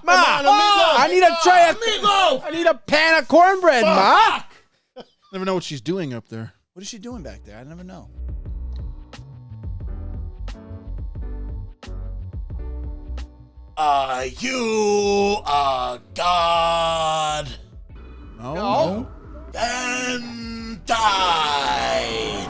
I need a tray of meatloaf. I need a pan of cornbread, Ma. Never know what she's doing up there. What is she doing back there? I never know. Are you a god? No. Then die.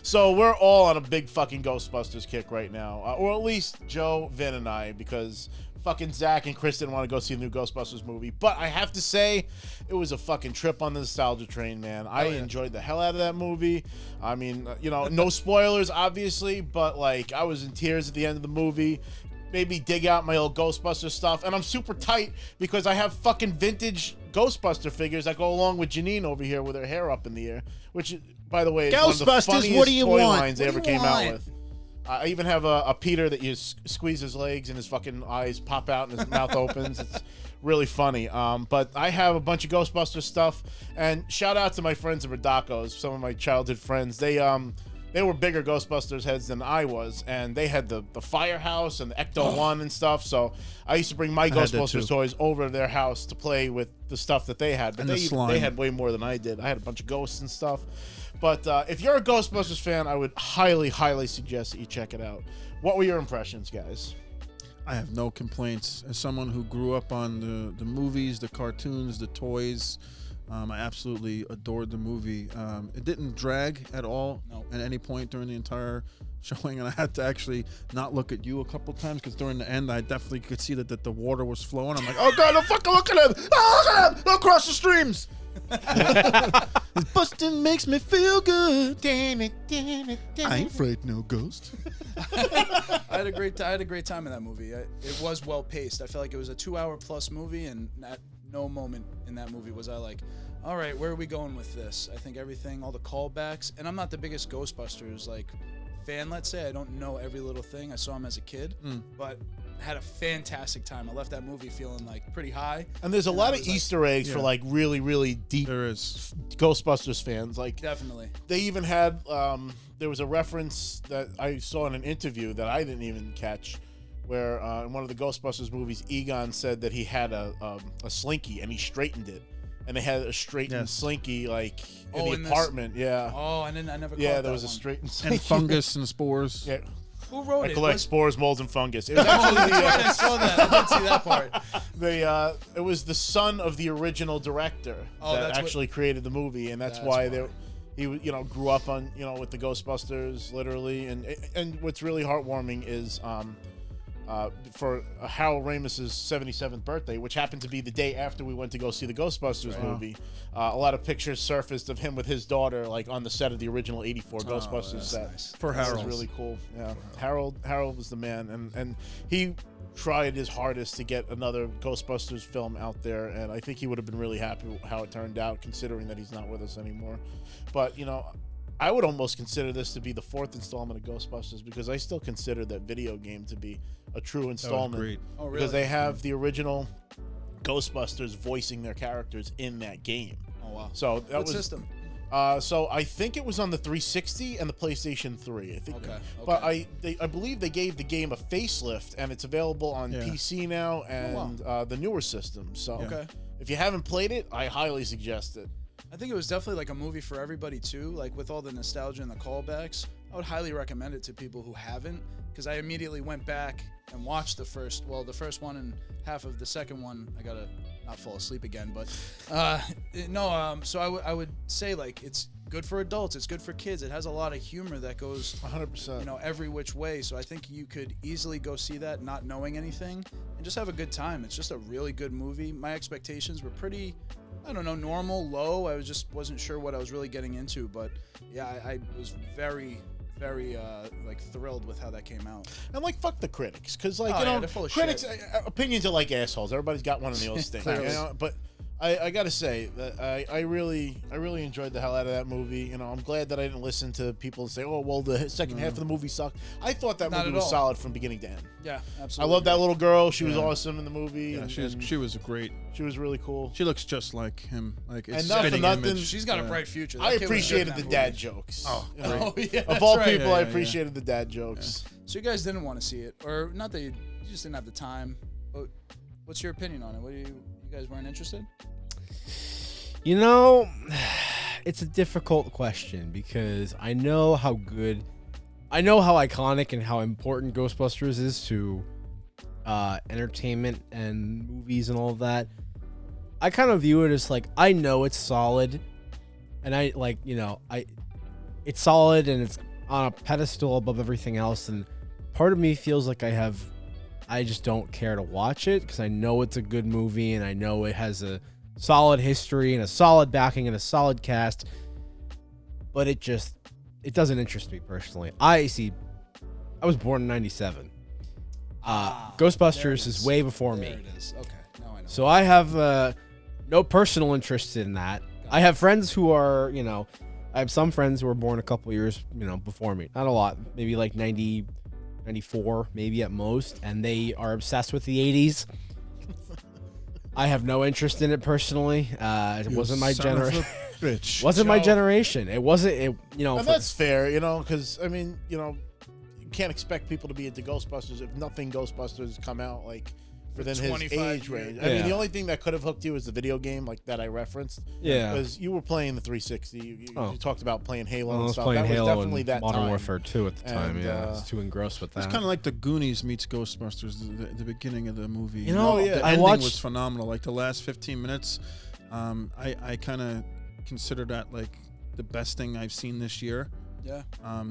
So we're all on a big fucking Ghostbusters kick right now. Or at least Joe, Vin, and I, because fucking Zach and Chris didn't want to go see the new Ghostbusters movie. But I have to say, it was a fucking trip on the nostalgia train, man. I enjoyed the hell out of that movie. I mean, no spoilers, obviously, but like I was in tears at the end of the movie. Made me dig out my old Ghostbuster stuff, and I'm super tight because I have fucking vintage Ghostbuster figures that go along with Janine over here with her hair up in the air, which, by the way, is one of the funniest what do you toy want? lines they ever came out with. I even have a Peter that you squeeze his legs and his fucking eyes pop out and his mouth opens. It's really funny. But I have a bunch of Ghostbuster stuff, and shout out to my friends at Radacos, some of my childhood friends. They were bigger Ghostbusters heads than I was, and they had the Firehouse and the Ecto-1 and stuff, so I used to bring my Ghostbusters toys over to their house to play with the stuff that they had. But they had way more than I did. I had a bunch of ghosts and stuff. But if you're a Ghostbusters fan, I would highly, highly suggest that you check it out. What were your impressions, guys? I have no complaints. As someone who grew up on the movies, the cartoons, the toys, I absolutely adored the movie. It didn't drag at all at any point during the entire showing, and I had to actually not look at you a couple times because during the end I definitely could see that the water was flowing. I'm like, oh god, don't fucking look at him! Oh, look at him! Don't cross the streams! This busting makes me feel good. I ain't afraid no ghost. I had a great time in that movie. It was well paced. I felt like it was a 2-hour plus movie, and at no moment in that movie was I like, all right, where are we going with this? I think everything, all the callbacks, and I'm not the biggest Ghostbusters fan, let's say. I don't know every little thing. I saw him as a kid, but had a fantastic time. I left that movie feeling pretty high. And there's a lot of Easter eggs for really, really deep Ghostbusters fans. Definitely. They even had there was a reference that I saw in an interview that I didn't even catch, where in one of the Ghostbusters movies, Egon said that he had a slinky and he straightened it, and they had a straightened slinky in the apartment. I never caught there that was one. a straightened slinky. And fungus and spores. Yeah. Who wrote I it? collect spores, molds, and fungus. It was actually I saw that. I did see that part. It was the son of the original director that actually created the movie, and that's why he grew up on with the Ghostbusters literally, and what's really heartwarming is for Harold Ramis's 77th birthday, which happened to be the day after we went to go see the Ghostbusters movie. A lot of pictures surfaced of him with his daughter, on the set of the original '84 Ghostbusters set. Nice. For Harold, that was really cool. Yeah, Harold was the man, and he tried his hardest to get another Ghostbusters film out there, and I think he would have been really happy with how it turned out, considering that he's not with us anymore. But I would almost consider this to be the 4th installment of Ghostbusters, because I still consider that video game to be a true installment. Great. Oh, really? Because they have the original Ghostbusters voicing their characters in that game. Oh, wow. So that What was system? So I think it was on the 360 and the PlayStation 3. I think. Okay. But I believe they gave the game a facelift, and it's available on PC now and the newer systems. So if you haven't played it, I highly suggest it. I think it was definitely a movie for everybody too. With all the nostalgia and the callbacks, I would highly recommend it to people who haven't, because I immediately went back and watched the first one and half of the second one. I gotta not fall asleep again, but so I would say it's good for adults, it's good for kids. It has a lot of humor that goes 100%. Every which way. So I think you could easily go see that not knowing anything and just have a good time. It's just a really good movie. My expectations were pretty, normal, low. I wasn't sure what I was really getting into, but yeah, I was very, very thrilled with how that came out. And fuck the critics, because they're full of critics shit. Opinions are assholes. Everybody's got one of those things. But I gotta say that I really enjoyed the hell out of that movie. I'm glad that I didn't listen to people say, oh well, the second half of the movie sucked. I thought that movie was solid from beginning to end. Yeah, absolutely. I love that little girl. She was awesome in the movie. Yeah, she was great. She was really cool. She looks just like him. And not for nothing, she's got a bright future. I appreciated the dad jokes. Oh, yeah. Of all people, I appreciated the dad jokes. So you guys didn't want to see it, or not that you just didn't have the time. What's your opinion on it? What do you guys weren't interested? You know, it's a difficult question because I know how iconic and how important Ghostbusters is to entertainment and movies and all of that. I kind of view it as like, I know it's solid, and it's solid and it's on a pedestal above everything else, and part of me feels like I just don't care to watch it because I know it's a good movie and I know it has a solid history and a solid backing and a solid cast, but it doesn't interest me personally. I was born in 97. Ghostbusters is way before me. There it is. Okay, now I know. So I have no personal interest in that. I have friends who are, I have some friends who were born a couple years, before me. Not a lot, maybe like 90, 94, maybe at most, and they are obsessed with the 80s. I have no interest in it personally. It wasn't my generation. Wasn't my generation. It wasn't. And that's fair, because you can't expect people to be into Ghostbusters if nothing Ghostbusters come out like within his age range. I mean, the only thing that could have hooked you was the video game, like that I referenced. Yeah, because you were playing the 360. You talked about playing Halo. I was and stuff. playing That Halo was definitely and that Modern time. Warfare 2 at the time. And, I was too engrossed with that. It's kind of like the Goonies meets Ghostbusters. The beginning of the movie. The ending was phenomenal. Like the last 15 minutes, I kind of consider that like the best thing I've seen this year. Yeah.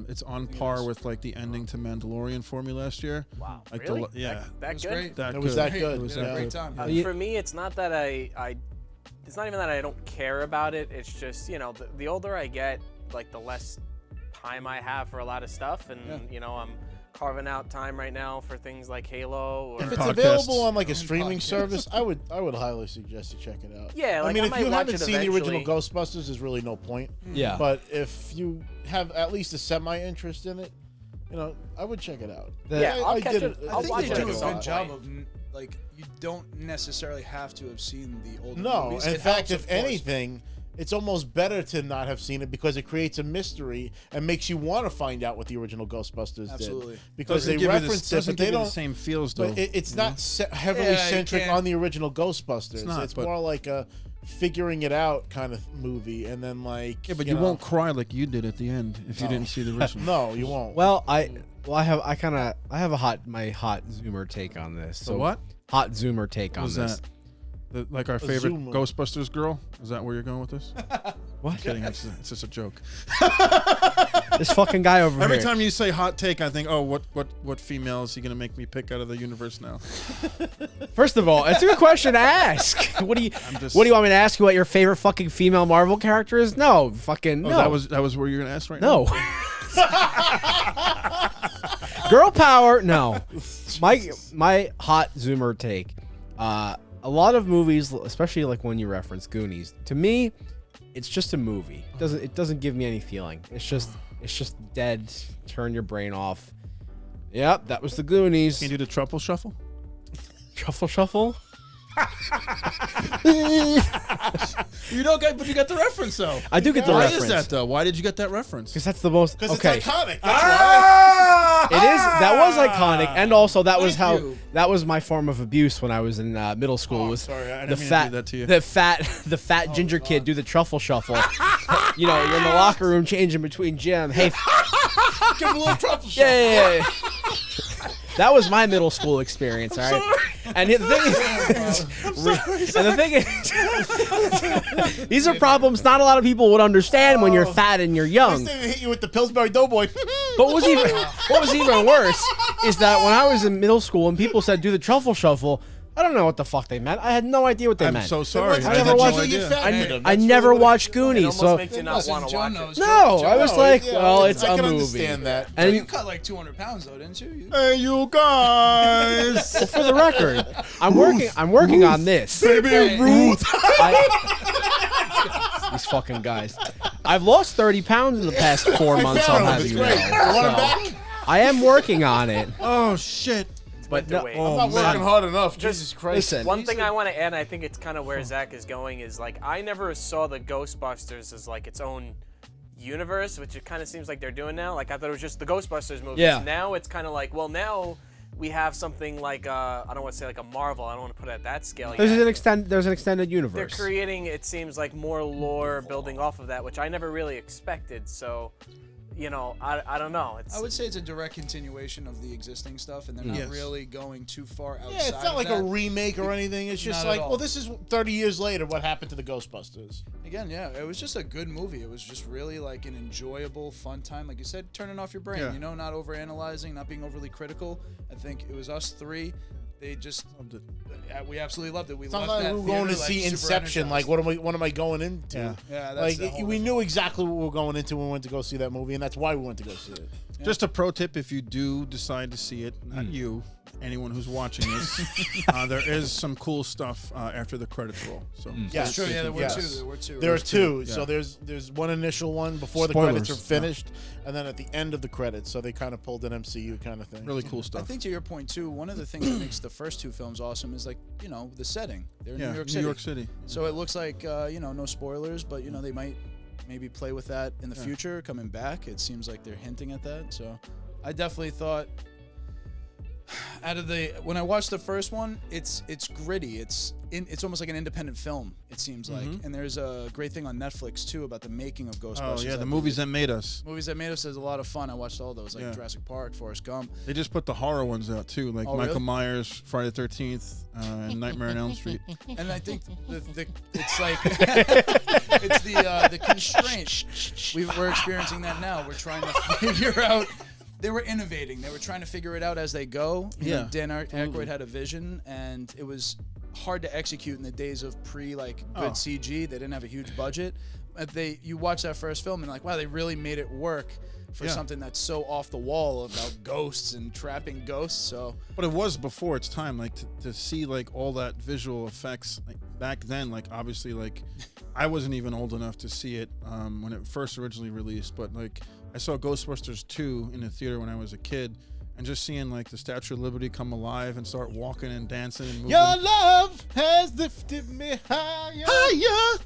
It's on par with like the ending to Mandalorian for me last year. Wow. Like really? Yeah. That was good? great. That It was that good. It was We had that a great good. time. For me, it's not that it's not even that I don't care about it. It's just, the older I get, like the less time I have for a lot of stuff. And, I'm carving out time right now for things like Halo. Or If it's Podcasts. available on like a streaming Podcasts. service, I would highly suggest you check it out. Yeah, like, I mean, I if might you watch haven't it seen the original eventually. Ghostbusters, there's really no point. Yeah. But if you have at least a semi-interest in it, I would check it out. Yeah, I'll catch did it. I I'll think watch they it do at a some good job point. of you don't necessarily have to have seen the older No, movies. in It fact, helps, if of course. anything, it's almost better to not have seen it because it creates a mystery and makes you want to find out what the original Ghostbusters Absolutely. did. Because Doesn't they give you reference it, doesn't but they give you don't. the same feels though. But it's not heavily Yeah, you centric can't- on the original Ghostbusters. It's not, but- more like a figuring it out kind of movie, and then like Yeah, but you won't cry like you did at the end if you No. didn't see the original. No, you won't. Well, I have a hot Zoomer take on this. So what? Hot Zoomer take on Was this. that like our favorite Zoomer. Ghostbusters girl? Is that where you're going with this? What? Kidding. It's just a joke. This fucking guy over Every here. time you say hot take, I think, oh, what female is he gonna make me pick out of the universe now? First of all, it's a good question to ask. What do you want me to ask you? What your favorite fucking female Marvel character is? No, fucking Oh, no. that was where you're gonna ask right now. No. Girl power. No. My hot Zoomer take. A lot of movies, especially like when you reference Goonies, to me, it's just a movie. It doesn't give me any feeling. It's just dead. Turn your brain off. Yep, that was the Goonies. Can you do the truffle shuffle? Truffle shuffle. You don't get, but you got the reference though. I do get the Why reference. is that though? Why did you get that reference? Because that's the most. Because Okay. it's iconic. That's why. It is. That was iconic, and also that was Thank how you. that was my form of abuse when I was in middle school. Oh, was sorry, I didn't the mean to fat, do that to you. the fat ginger kid do the truffle shuffle. You're in the locker room changing between gym. Hey, Give him a little truffle shot. yeah. That was my middle school experience, all right. And the thing is, these are problems not a lot of people would understand when you're fat and you're young. They hit you with the Pillsbury Doughboy. But what was even worse is that when I was in middle school and people said do the truffle shuffle, I don't know what the fuck they meant. I had no idea what they I'm meant. so sorry. I never watched- I never watched It Goonies, almost so makes you not Listen, want to Joe watch knows. it. no, Joe I was knows. like, Yeah, well, it's I a can movie. understand that. And You cut like 200 pounds though, didn't you? Hey, you guys. well, for the record, I'm working on this. Baby Ruth. These fucking guys. I've lost 30 pounds in the past 4 months. I'll have It's you great. know. You want him So, back? I am working on it, Oh shit. but to no, wait. I'm not working hard enough. Jesus Christ. listen. One thing I want to add, and I think it's kind of where Zach is going, is like I never saw the Ghostbusters as like its own universe, which it kind of seems like they're doing now. Like I thought it was just the Ghostbusters movies. Yeah. Now it's kind of like, well, now we have something like I don't want to say like a Marvel. I don't want to put it at that scale. There's yet. There's an extended They're universe. creating, it seems like, more lore building off of that, which I never really expected. So, you know, I don't know. I would say it's a direct continuation of the existing stuff, and they're not really going too far outside. Yeah, it's not like a remake or anything. It's just Not like, at all. well, this is 30 years later. What happened to the Ghostbusters? Again, yeah, it was just a good movie. It was just really like an enjoyable, fun time. Like you said, turning off your brain, Yeah. you know, not overanalyzing, not being overly critical. I think it was us three. They just loved it. We absolutely loved it. We It's left not like that we were going to theater, see like, super Inception. Like, energized. what am I going into? Yeah. Yeah, that's Like, the whole we different- knew exactly what we were going into when we went to go see that movie, and that's why we went to go see it. Just a pro tip: if you do decide to see it, not you, anyone who's watching this, there is some cool stuff after the credits roll. So Yeah, It's true. Yeah, there were Yes. two. There were two. There are two. yeah. So there's one initial one before the Spoilers, credits are yeah. finished, and then at the end of the credits. So they kind of pulled an MCU kind of thing. really cool I stuff. think to your point too, one of the things that makes the first two films awesome is like, you know, the setting. They're in Yeah, New York City. So it looks like, you know, no spoilers, but you know, they might maybe play with that in the future coming back. It seems like they're hinting at that. So I definitely thought when I watched the first one, it's gritty. It's almost like an independent film, it seems like. And there's a great thing on Netflix too about the making of Ghostbusters. Oh yeah, I the movies that made us. Movies that made us is a lot of fun. I watched all those, like Yeah. Jurassic Park, Forrest Gump. They just put the horror ones out too, like Oh, Michael really? Myers, Friday the 13th, and Nightmare on Elm Street. And I think it's like it's the constraint. We're experiencing that now. We're trying to figure out. They were innovating. They were trying to figure it out as they go. You know, Dan Aykroyd had a vision, and it was hard to execute in the days of good CG. They didn't have a huge budget. But you watch that first film and like, wow, they really made it work for something that's so off the wall about ghosts and trapping ghosts. So, But it was before its time, like to see like all that visual effects like, back then. Like obviously, like I wasn't even old enough to see it when it first originally released. But like I saw Ghostbusters 2 in the theater when I was a kid, and just seeing like the Statue of Liberty come alive and start walking and dancing and moving. Your love has lifted me higher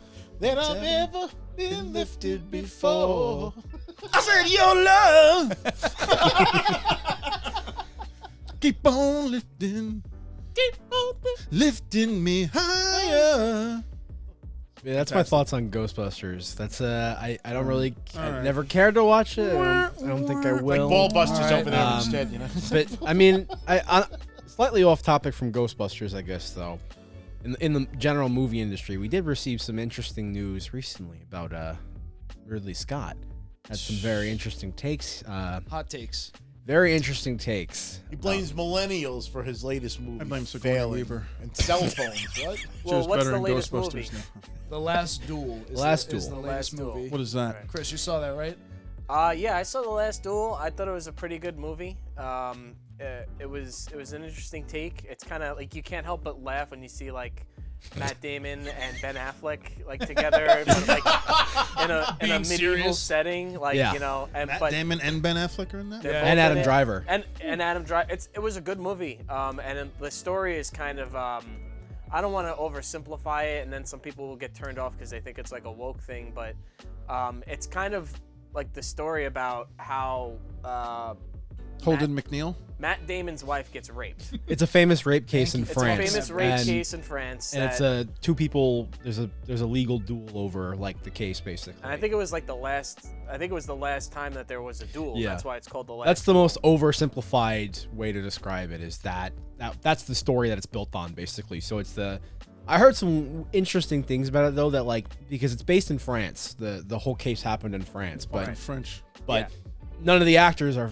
than I've ever been lifted before. I said, your love keep on lifting me higher. Yeah, that's my thoughts on Ghostbusters. That's I don't really I right. never cared to watch it. I don't think I Like will. Ballbusters All right. over there instead, you know. But I mean, I slightly off topic from Ghostbusters, I guess though. In the general movie industry, we did receive some interesting news recently about Ridley Scott. Had some very interesting takes. hot takes. Very interesting takes. He blames millennials for his latest movie. I blame Sigourney failing. Weaver. And cell phones. What? She Well, was what's better the in latest Ghostbusters movie? now. The Last Duel. Is Last the, is Duel. the Last latest Duel. movie. What is that? Chris, you saw that, right? Yeah, I saw The Last Duel. I thought it was a pretty good movie. It was an interesting take. It's kind of like you can't help but laugh when you see like Matt Damon and Ben Affleck like together, but like in a medieval serious? setting, like Yeah. you know. And Matt but Damon and Ben Affleck are in that? they're Yeah. both And in Adam it. Driver. And Adam Driver. It was a good movie. And the story is kind of I don't want to oversimplify it, and then some people will get turned off because they think it's like a woke thing, but it's kind of like the story about how Holden McNeil? Matt Damon's wife gets raped. It's a famous rape case in It's France. a famous rape and, case in France. and it's that- two people. There's a legal duel over like the case basically. and I think it was like the last. I think it was the last time that there was a duel. Yeah. That's why it's called the last. That's the most oversimplified way to describe it. Is that's the story that it's built on basically. So it's the. I heard some interesting things about it though, that like because it's based in France, the whole case happened in France, but French. but none of the actors are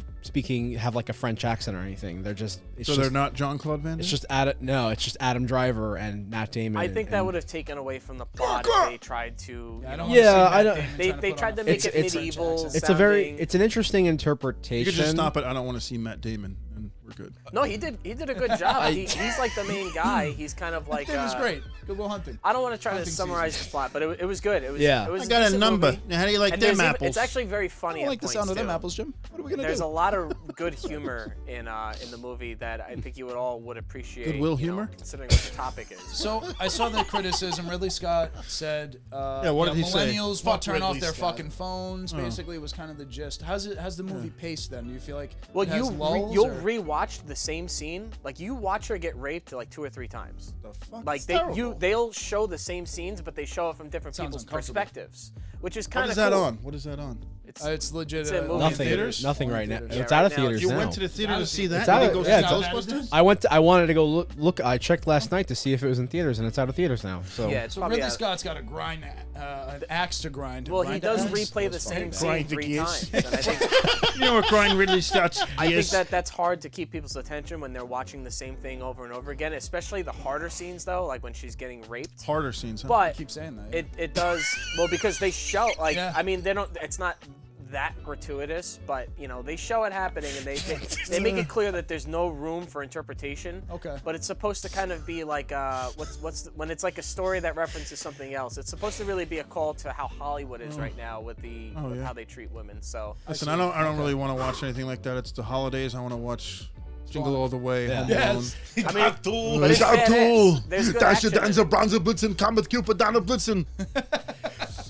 have like a French accent or anything. They're just They're not Jean-Claude Van Damme? It's just Adam Driver and Matt Damon. I think that and- would have taken away from the plot if they tried to. I you don't know, wanna see Yeah, Matt I don't- Damon They trying to they put tried on to a make fake it French medieval. accent. It's a very sounding. it's an interesting You interpretation. could just stop it. I don't want to see Matt Damon, and we're good. No, he did a good job. He's like the main guy. He's kind of like. It was great. Good Will Hunting. I don't want to try to Hunting summarize season. the plot, but it was good. It was. Yeah. It was I got a decent number. movie. Now, how do you like And them there's even- apples? It's actually very funny. I at like the points, sound of them too. apples, Jim. What are we gonna There's do? a lot of good humor in the movie that I think you would appreciate. Goodwill humor? Considering what the topic is. So I saw the criticism. Ridley Scott said, what did he say? millennials will Fuck turn off Ridley their Scott. fucking phones. Basically, was kind of the gist. How's the movie paced then? Do you feel like Well, it has lulls, you'll or- rewatch the same scene. Like you watch her get raped like 2 or 3 times. The fuck? Like It's terrible. they'll show the same scenes, but they show it from different Sounds people's uncomfortable. perspectives, which is What kind is of that cool. on? What is that on? It's legit. It's in movie Nothing. theaters? Nothing Only right now. theaters. It's Yeah, out right of now theaters it's- You now. went to the theater to see that? It's out You of- didn't go yeah, see it's out. Ghostbusters? I wanted to go look. I checked last night to see if it was in theaters, and it's out of theaters now. So Yeah, it's So probably Ridley out. Scott's got an axe to grind. Well, he Grind does axe? replay the same scene Grind the 3 gears. times, and I think You know what crying Ridley Scott's I think that's hard to keep people's attention when they're watching the same thing over and over again, especially the harder scenes though, like when she's getting raped. harder scenes. Huh? But Keep saying that. Yeah. it does well because they show like Yeah. I mean they don't. It's not that gratuitous, but they show it happening and they make it clear that there's no room for interpretation. Okay. But it's supposed to kind of be like when it's like a story that references something else. It's supposed to really be a call to how Hollywood is right now with with how they treat women. So Listen, I don't really want to watch anything like that. It's the holidays. I want to watch Jingle All the Way. Yeah. Home Yes. I mean, Cool. but it's badass. There's good Dasche action in Danse it. Bronze Blitzen, Komm mit Cupid, Dana Blitzen.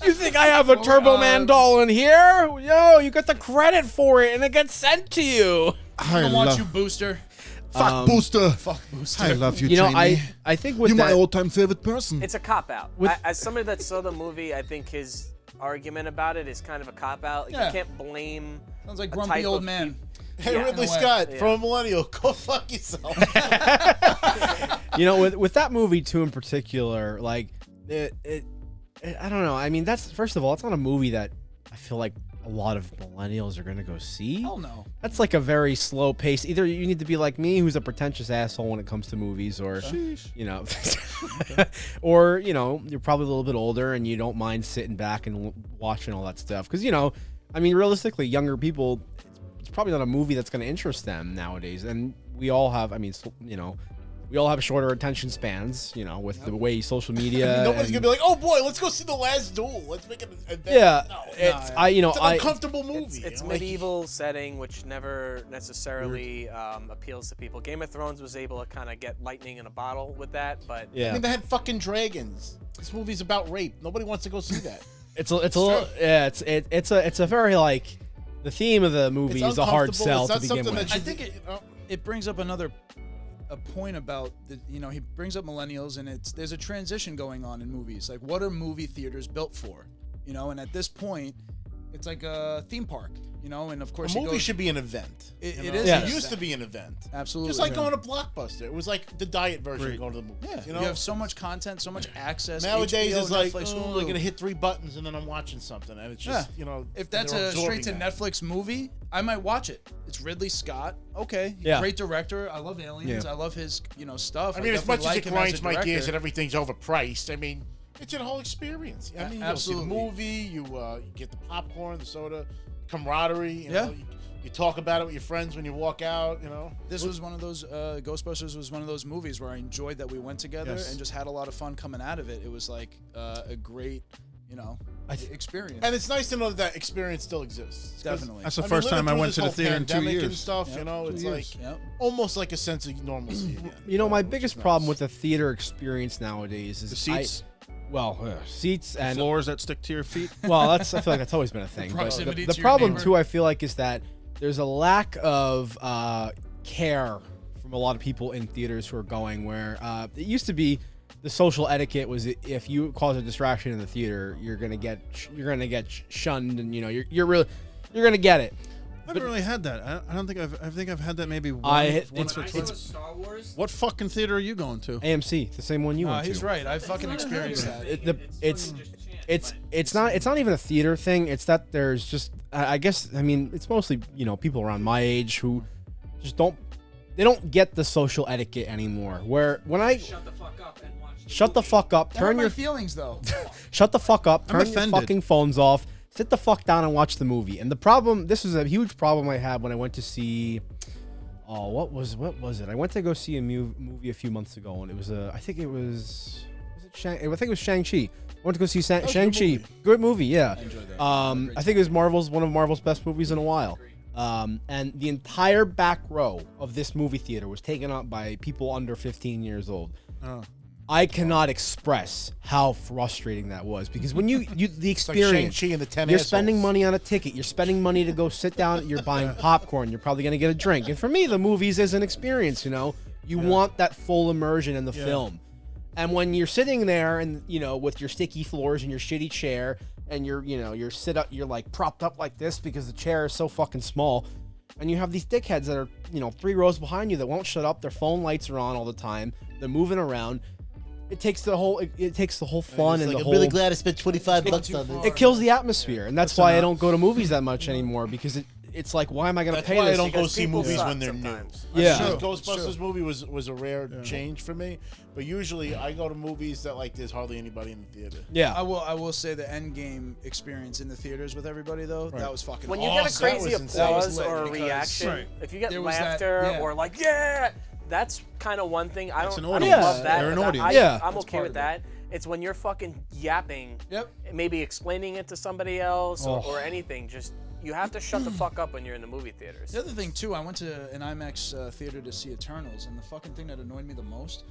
you think I have a Turbo Man doll in here? Yo, you got the credit for it, and it gets sent to you. I I want love you, Booster. Fuck Booster. Fuck Booster. I love you, You know, Jamie. I think with You're my that, all-time favorite person. It's a cop out. With- As somebody that saw the movie, I think his argument about it is kind of a cop out. Like, Yeah. You can't blame. Sounds like a grumpy type old of man. Hey, Yeah. Ridley In a way. Scott, Yeah. from a millennial, go fuck yourself. with that movie too in particular, like it I don't know. I mean, that's first of all, it's not a movie that I feel like a lot of millennials are gonna go see. Hell no. That's like a very slow pace. Either you need to be like me, who's a pretentious asshole when it comes to movies, or or you're probably a little bit older and you don't mind sitting back and watching all that stuff. Because I mean, realistically, younger people, it's probably not a movie that's going to interest them nowadays. And we all have, I mean, we all have shorter attention spans, with the way social media. Nobody's and- gonna be like, "Oh boy, let's go see The Last Duel. Let's make it." Yeah, No. it's It's an uncomfortable movie. It's Like, medieval setting, which never necessarily appeals to people. Game of Thrones was able to kind of get lightning in a bottle with that, but Yeah. I mean, they had fucking dragons. This movie's about rape. Nobody wants to go see that. It's a little, yeah. It's a very like the theme of the movie It's is a hard uncomfortable. sell It's to not begin something with. that I should think be- it brings up a point about he brings up millennials, and there's a transition going on in movies. Like, what are movie theaters built for? And at this point, it's like a theme park. And of course A movie should be an event. It you know? is Yeah. It used to be an event. Absolutely. Just like Yeah. going to Blockbuster. It was like the diet version Right. of going to the movie. Yeah, You know? you have so much content, so much access. Nowadays, HBO, it's like, Netflix, oh, Hulu. I'm gonna hit 3 buttons and then I'm watching something, and it's just, If that's they're a absorbing straight to that. Netflix movie, I might watch it. It's Ridley Scott. Okay, Yeah. great director. I love Aliens. Yeah. I love his stuff. I mean, as much definitely as it like him grinds a my gears director. and everything's overpriced, I mean, it's a whole experience. I mean, you go see the Absolutely. movie, you get the popcorn, the soda, camaraderie. You Yeah. know, you talk about it with your friends when you walk out. This was one of those Ghostbusters was one of those movies where I enjoyed that we went together Yes. and just had a lot of fun coming out of it. It was like a great, experience. And it's nice to know that experience still exists. 'Cause, Definitely. That's the I mean, first living time I through went this to the whole theater in 2 pandemic years. and stuff, Yep. it's 2 like years. Yep. almost like a sense of normalcy again. My which biggest is problem nice. with the theater experience nowadays is The seats, seats and floors that stick to your feet. well, I feel like that's always been a thing. But proximity the to your problem neighbor. too, I feel like, is that there's a lack of care from a lot of people in theaters who are going. Where it used to be, the social etiquette was if you cause a distraction in the theater, you're gonna get shunned, and you're gonna get it. I haven't really had that. I don't think I think I've had that maybe it's- once or when I saw twice. Star Wars, What fucking theater are you going to? AMC, the same one you went to. He's right. I fucking experienced that. It's not even a theater thing. It's that there's just I guess it's mostly people around my age who just don't get the social etiquette anymore. Where when I shut the fuck up and watch. shut the fuck up, That hurt turn my your feelings though. shut the fuck up, I'm turn your offended. fucking phones off, sit the fuck down and watch the movie. And the problem, this is a huge problem I had when I went to see. Oh, what was it? I went to go see a movie a few months ago, and it was I think it was Shang-Chi. I went to go see Shang-Chi. Good movie, yeah. I enjoyed that. I think it was one of Marvel's best movies in a while. And the entire back row of this movie theater was taken up by people under 15 years old. Oh. I cannot express how frustrating that was, because when the Like experience, Shang-Chi and the 10 you're assholes. spending money on a ticket, you're spending money to go sit down, you're buying popcorn, you're probably going to get a drink. And for me, the movies is an experience, you know? You want that full immersion in the film. And when you're sitting there and, you know, with your sticky floors and your shitty chair and you're like propped up like this because the chair is so fucking small, and you have these dickheads that are, you know, 3 rows behind you that won't shut up, their phone lights are on all the time, they're moving around. It takes the whole fun and the I'm whole. really glad I spent $25 on this. It kills the atmosphere, and that's why I don't go to movies that much anymore, because it's like, why am I going to That's pay why I this? don't go Because see people movies suck when they're sometimes. new. Yeah. The Ghostbusters movie was a rare change for me, but usually I go to movies that like there's hardly anybody in the theater. Yeah, I will say the Endgame experience in the theaters with everybody though, that was fucking When you awesome. get a crazy That was insane. applause That was or a lit because- reaction, Right. if you get There was that- laughter yeah. or like that's kind of one thing. I That's don't an I don't audience. love that. They're an but audience. Yeah. I'm That's okay part with of that. It's when you're fucking yapping, Yep. maybe explaining it to somebody else or anything. Just you have to shut the fuck up when you're in the movie theaters. The other thing too, I went to an IMAX theater to see Eternals, and the fucking thing that annoyed me the most,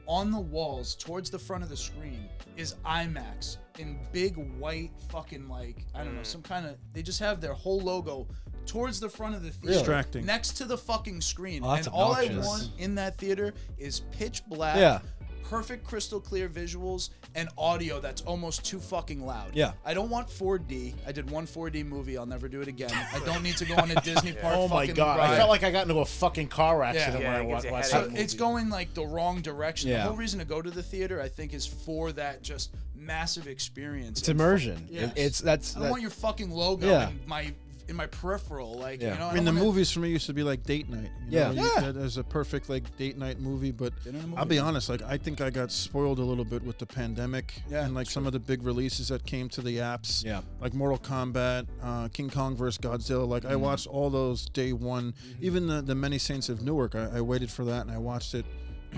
on the walls towards the front of the screen is IMAX in big white fucking like I don't know some kind of they just have their whole logo towards the front of the theater, Distracting. next to the fucking screen, Oh, that's and all I obnoxious. want in that theater is pitch black. Yeah. Perfect crystal clear visuals and audio that's almost too fucking loud. Yeah. I don't want 4D. I did one 4D movie. I'll never do it again. I don't need to go on a Disney park. Oh my fucking god! ride. I felt like I got into a fucking car accident Yeah, when I it gives you a watched headache. that So it's movie. going like the wrong direction. Yeah. The whole reason to go to the theater, I think, is for that just massive experience. it's And immersion. Yes. It's that's. I don't want your fucking logo Yeah. in my peripheral. Like, Yeah. you know, I mean, the don't wanna- movies for me used to be like date night. You Yeah. know, Yeah. There's a perfect like date night movie, but Dinner and a I'll movie. be honest, like I think I got spoiled a little bit with the pandemic Yeah, and like some of the big releases that came to the apps. Yeah. Like Mortal Kombat, King Kong vs. Godzilla. Like I watched all those day one. Even the Many Saints of Newark, I waited for that and I watched it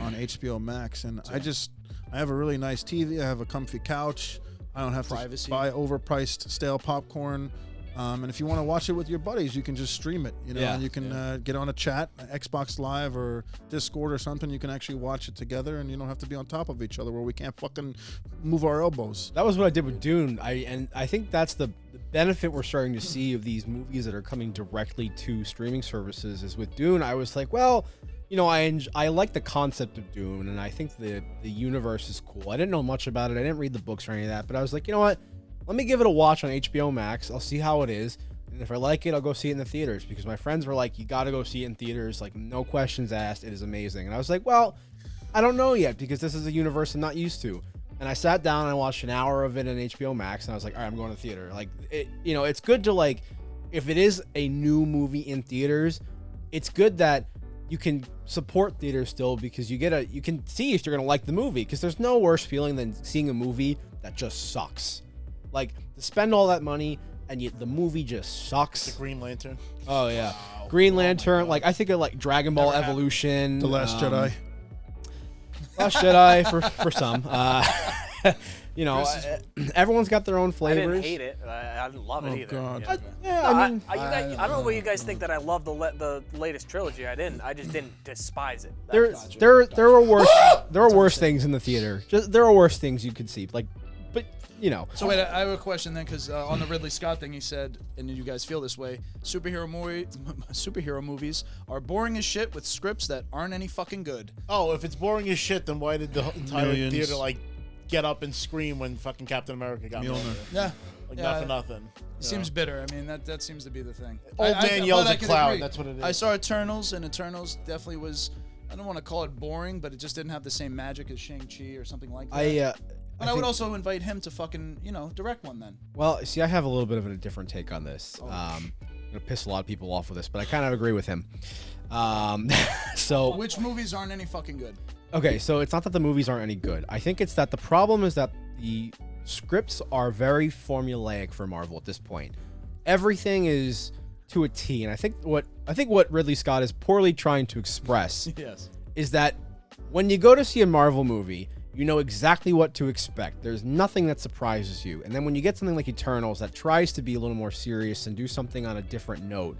on HBO Max. And I have a really nice TV. I have a comfy couch. I don't have Privacy. to buy overpriced stale popcorn. And if you want to watch it with your buddies, you can just stream it. You know, Yeah. and you can get on a chat, Xbox Live or Discord or something. You can actually watch it together, and you don't have to be on top of each other where we can't fucking move our elbows. That was what I did with Dune. I think that's the benefit we're starting to see of these movies that are coming directly to streaming services. Is with Dune, I was like, well, you know, I like the concept of Dune, and I think the universe is cool. I didn't know much about it. I didn't read the books or any of that, but I was like, you know what? Let me give it a watch on HBO Max. I'll see how it is. And if I like it, I'll go see it in the theaters, because my friends were like, you got to go see it in theaters. Like, no questions asked. It is amazing. And I was like, well, I don't know yet, because this is a universe I'm not used to. And I sat down and I watched an hour of it on HBO Max, and I was like, all right, I'm going to theater. Like, it, you know, it's good to, like, if it is a new movie in theaters, it's good that you can support theaters still, because you can see if you're going to like the movie, because there's no worse feeling than seeing a movie that just sucks. Like, to spend all that money and the movie just sucks. The Green Lantern. Oh yeah, Green Lantern. Like, I think of like Dragon Ball Never happened. Evolution, The Last Jedi. Last Jedi for some. You know, everyone's got their own I flavors. didn't hate it. I didn't love it Oh, either. God. you know? Yeah, No, I mean, I don't know what you guys think that I love the latest trilogy. I didn't. I just didn't despise it. there were worse things in the theater. There are worse things you could see. Like, but you know. So wait, I have a question then, because on the Ridley Scott thing, he said, and you guys feel this way: superhero movies are boring as shit with scripts that aren't any fucking good. Oh, if it's boring as shit, then why did the entire Millions. theater like get up and scream when fucking Captain America got Mjolnir. murdered? Yeah, Like yeah, not for nothing. It seems bitter. I mean, that seems to be the thing. Old man yells but I at can cloud, agree. that's what it is. I saw Eternals, and Eternals definitely was. I don't want to call it boring, but it just didn't have the same magic as Shang-Chi or something like that. But I would think- also invite him to fucking, direct one then. Well, see, I have a little bit of a different take on this. I'm gonna piss a lot of people off with this, but I kind of agree with him. So Which movies aren't any fucking good? okay, so it's not that the movies aren't any good. I think it's that the problem is that the scripts are very formulaic for Marvel at this point. Everything is to a T, and I think what Ridley Scott is poorly trying to express Yes. is that when you go to see a Marvel movie, you know exactly what to expect. There's nothing that surprises you. And then when you get something like Eternals that tries to be a little more serious and do something on a different note,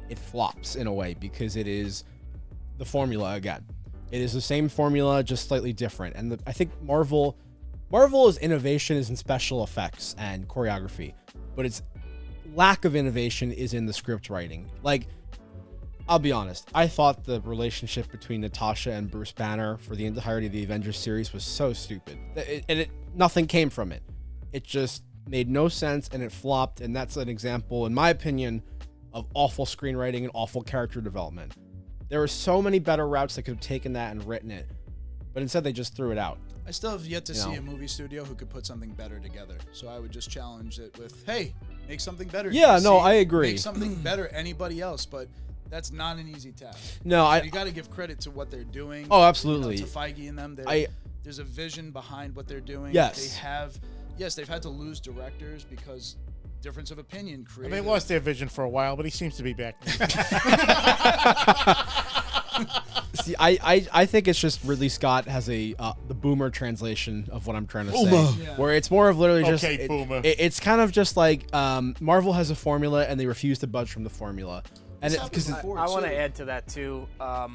it flops in a way because it is the formula again. It is the same formula, just slightly different. And I think Marvel's innovation is in special effects and choreography, but its lack of innovation is in the script writing. Like, I'll be honest, I thought the relationship between Natasha and Bruce Banner for the entirety of the Avengers series was so stupid. Nothing came from it. It just made no sense and it flopped, and that's an example, in my opinion, of awful screenwriting and awful character development. There were so many better routes that could have taken that and written it, but instead they just threw it out. I still have yet to see a movie studio who could put something better together. So I would just challenge it with, hey, make something better. Yeah, no, I agree. Make something better anybody else, but that's not an easy task. No, you got to give credit to what they're doing. Oh, absolutely. To Feige and them, there's a vision behind what they're doing. Yes. They've had to lose directors because difference of opinion created. They lost their vision for a while, but he seems to be back. See, I think it's just Ridley Scott has the boomer translation of what I'm trying to say, where it's more of literally just boomer. It's kind of just like Marvel has a formula and they refuse to budge from the formula, and because I want to add to that too. I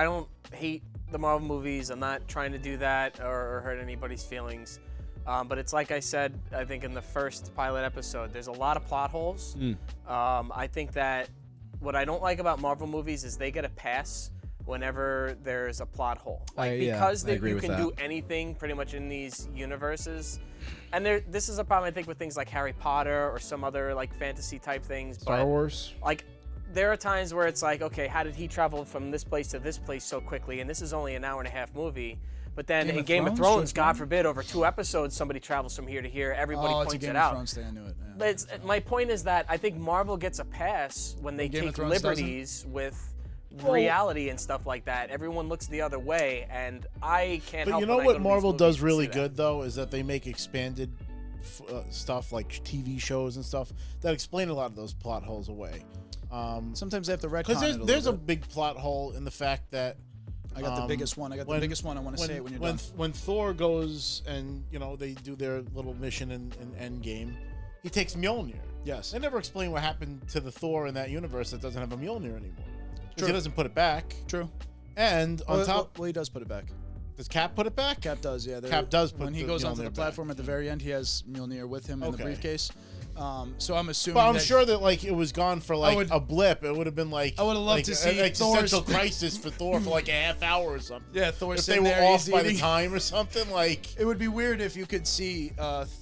don't hate the Marvel movies. I'm not trying to do that or hurt anybody's feelings. But it's like I said, I think in the first pilot episode, there's a lot of plot holes. I think that what I don't like about Marvel movies is they get a pass whenever there's a plot hole. Because you can do anything pretty much in these universes. And this is a problem, I think, with things like Harry Potter or some other like fantasy type things. Star Wars. Like, there are times where it's like, okay, how did he travel from this place to this place so quickly? And this is only an hour-and-a-half movie. But then in Game of Thrones, God forbid, over 2 episodes, somebody travels from here to here. Everybody points it out. It's a Game of Thrones thing. I knew it. Yeah. But my point is that I think Marvel gets a pass when they take liberties with reality and stuff like that. Everyone looks the other way, and I can't help. But you know what Marvel does really good, though, is that they make expanded stuff like TV shows and stuff that explain a lot of those plot holes away. Sometimes they have to retcon because there's a big plot hole in the fact that I got the biggest one. I want to say it when you're done. When Thor goes and they do their little mission in Endgame, he takes Mjolnir. Yes. They never explain what happened to the Thor in that universe that doesn't have a Mjolnir anymore. True. He doesn't put it back. True. And on top, he does put it back. Does Cap put it back? Cap does, yeah. Cap does put when he goes onto the platform at the very end, he has Mjolnir with him in the briefcase. So I'm assuming. But I'm sure that it was gone for a blip. It would have been like I would have loved to see an existential crisis for Thor for like a half hour or something. Yeah, Thor. If they were off by the time or something It would be weird if you could see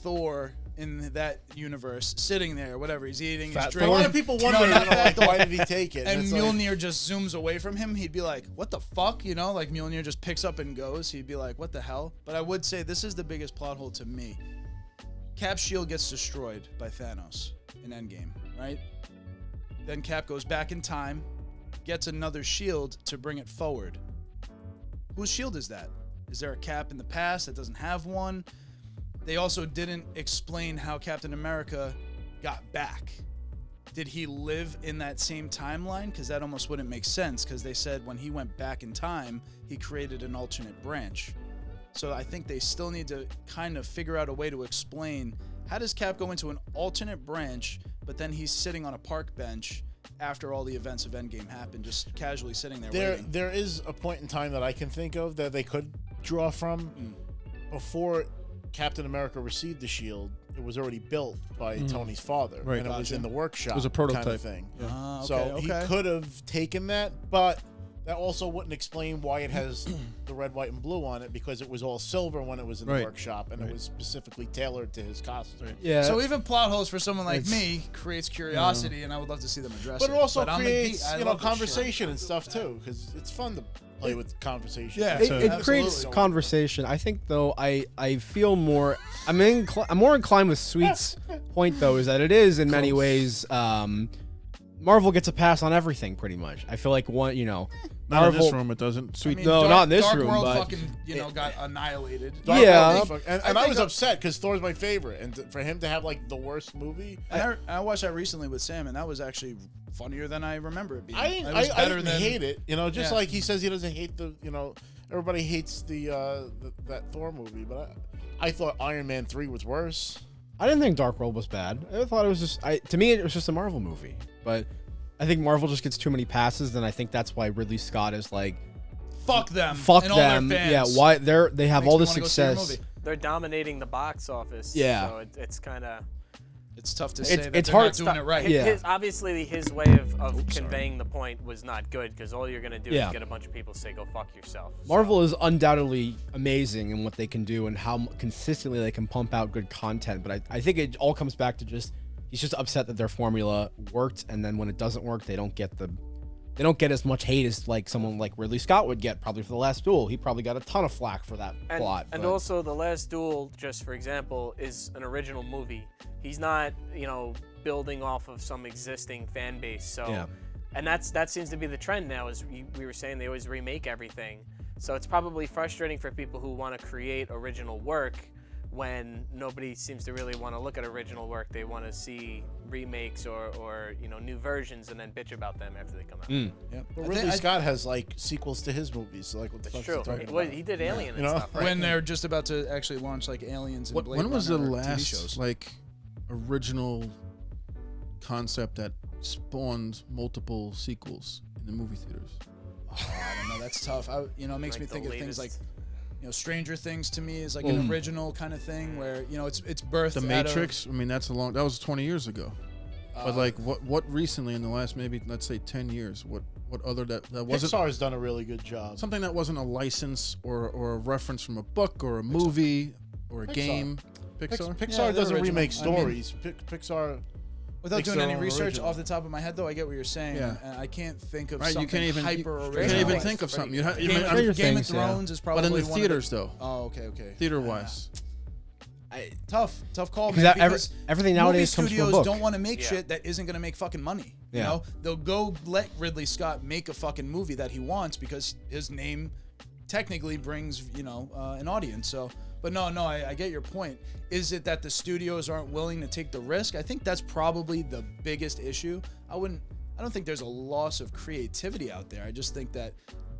Thor in that universe sitting there, whatever he's eating, his drink. A lot of people wonder, why did he take it? And Mjolnir just zooms away from him. He'd be like, "What the fuck?" Like Mjolnir just picks up and goes. He'd be like, "What the hell?" But I would say this is the biggest plot hole to me. Cap's shield gets destroyed by Thanos in Endgame, right? Then Cap goes back in time, gets another shield to bring it forward. Whose shield is that? Is there a Cap in the past that doesn't have one? They also didn't explain how Captain America got back. Did he live in that same timeline? Because that almost wouldn't make sense, because they said when he went back in time, he created an alternate branch. So I think they still need to kind of figure out a way to explain, how does Cap go into an alternate branch, but then he's sitting on a park bench after all the events of Endgame happened, just casually sitting there waiting? There is a point in time that I can think of that they could draw from. Before Captain America received the shield, it was already built by Tony's father, and it was in the workshop. It was a prototype kind of thing. Okay, So he could have taken that, but that also wouldn't explain why it has the red, white, and blue on it, because it was all silver when it was in the workshop, and it was specifically tailored to his costume. Yeah. So even plot holes for someone like me creates curiosity, and I would love to see them address it. But it also creates, conversation and stuff too, because it's fun to play with conversation. Yeah, it creates conversation. I think though, I feel more. I'm more inclined with Sweet's point though, is that it is in many ways. Marvel gets a pass on everything pretty much. I feel like Not in this room, it doesn't. Sweet. Not in this Dark room, World but fucking, got annihilated. And I was upset because Thor's my favorite, and for him to have the worst movie. I watched that recently with Sam, and that was actually funnier than I remember it being. I didn't hate it. Just like he says he doesn't hate everybody hates that Thor movie, but I thought Iron Man 3 was worse. I didn't think Dark World was bad. I thought it was just to me it was just a Marvel movie, but I think Marvel just gets too many passes, and I think that's why Ridley Scott is like, fuck them. fuck and them. All their fans. Yeah, why they have Makes all me the wanna go see their success. movie. They're dominating the box office. Yeah. So it's kind of. It's tough to say that it's they're hard not doing it right. Yeah. Obviously, his way of conveying the point was not good because all you're gonna do Yeah. is get a bunch of people to say, "Go fuck yourself." Marvel is undoubtedly amazing in what they can do and how consistently they can pump out good content. But I think it all comes back to just he's just upset that their formula worked, and then when it doesn't work, they don't get as much hate as like someone like Ridley Scott would get probably for The Last Duel. He probably got a ton of flack for that plot. And but- also, The Last Duel, just for example, is an original movie. He's not, building off of some existing fan base. So, Yeah. and that seems to be the trend now. Is we were saying they always remake everything. So it's probably frustrating for people who want to create original work when nobody seems to really want to look at original work. They want to see remakes or new versions and then bitch about them after they come out. Yep. But I Ridley think- Scott has like sequels to his movies. So like, what the It's fuck true. is he talking Well, about? he did Alien and You know? stuff, right? When they're just about to actually launch like Aliens and Blade When was the Runner TV last shows. like original concept that spawned multiple sequels in the movie theaters? I don't know. That's tough. It makes Like me the think of things like, latest- Stranger Things to me is like an original kind of thing where it's birthed The out Matrix. I mean, that was 20 years ago. But like, what recently in the last maybe let's say 10 years? What other that wasn't Pixar's done a really good job. something that wasn't a license or a reference from a book or a movie or a Pixar. game? Pixar. Pixar they're doesn't original. remake I mean- stories. Pixar. Without makes doing their any own research original. off the top of my head, though, I get what you're saying. Yeah. And I can't think of Right, you something can't even hyper you original. can't even Like, think of pretty something. You good. you Game, may- Stranger Game of Things, yeah. Thrones is but probably in the one of theaters though, Oh, okay. theater wise. Tough call, man. Because Because everything nowadays movie comes from a studios book. don't want to make Yeah. shit that isn't going to make fucking money. You Yeah. know, they'll go let Ridley Scott make a fucking movie that he wants because his name technically brings an audience. So, but no, I get your point. Is it that the studios aren't willing to take the risk? I think that's probably the biggest issue. I don't think there's a loss of creativity out there. I just think that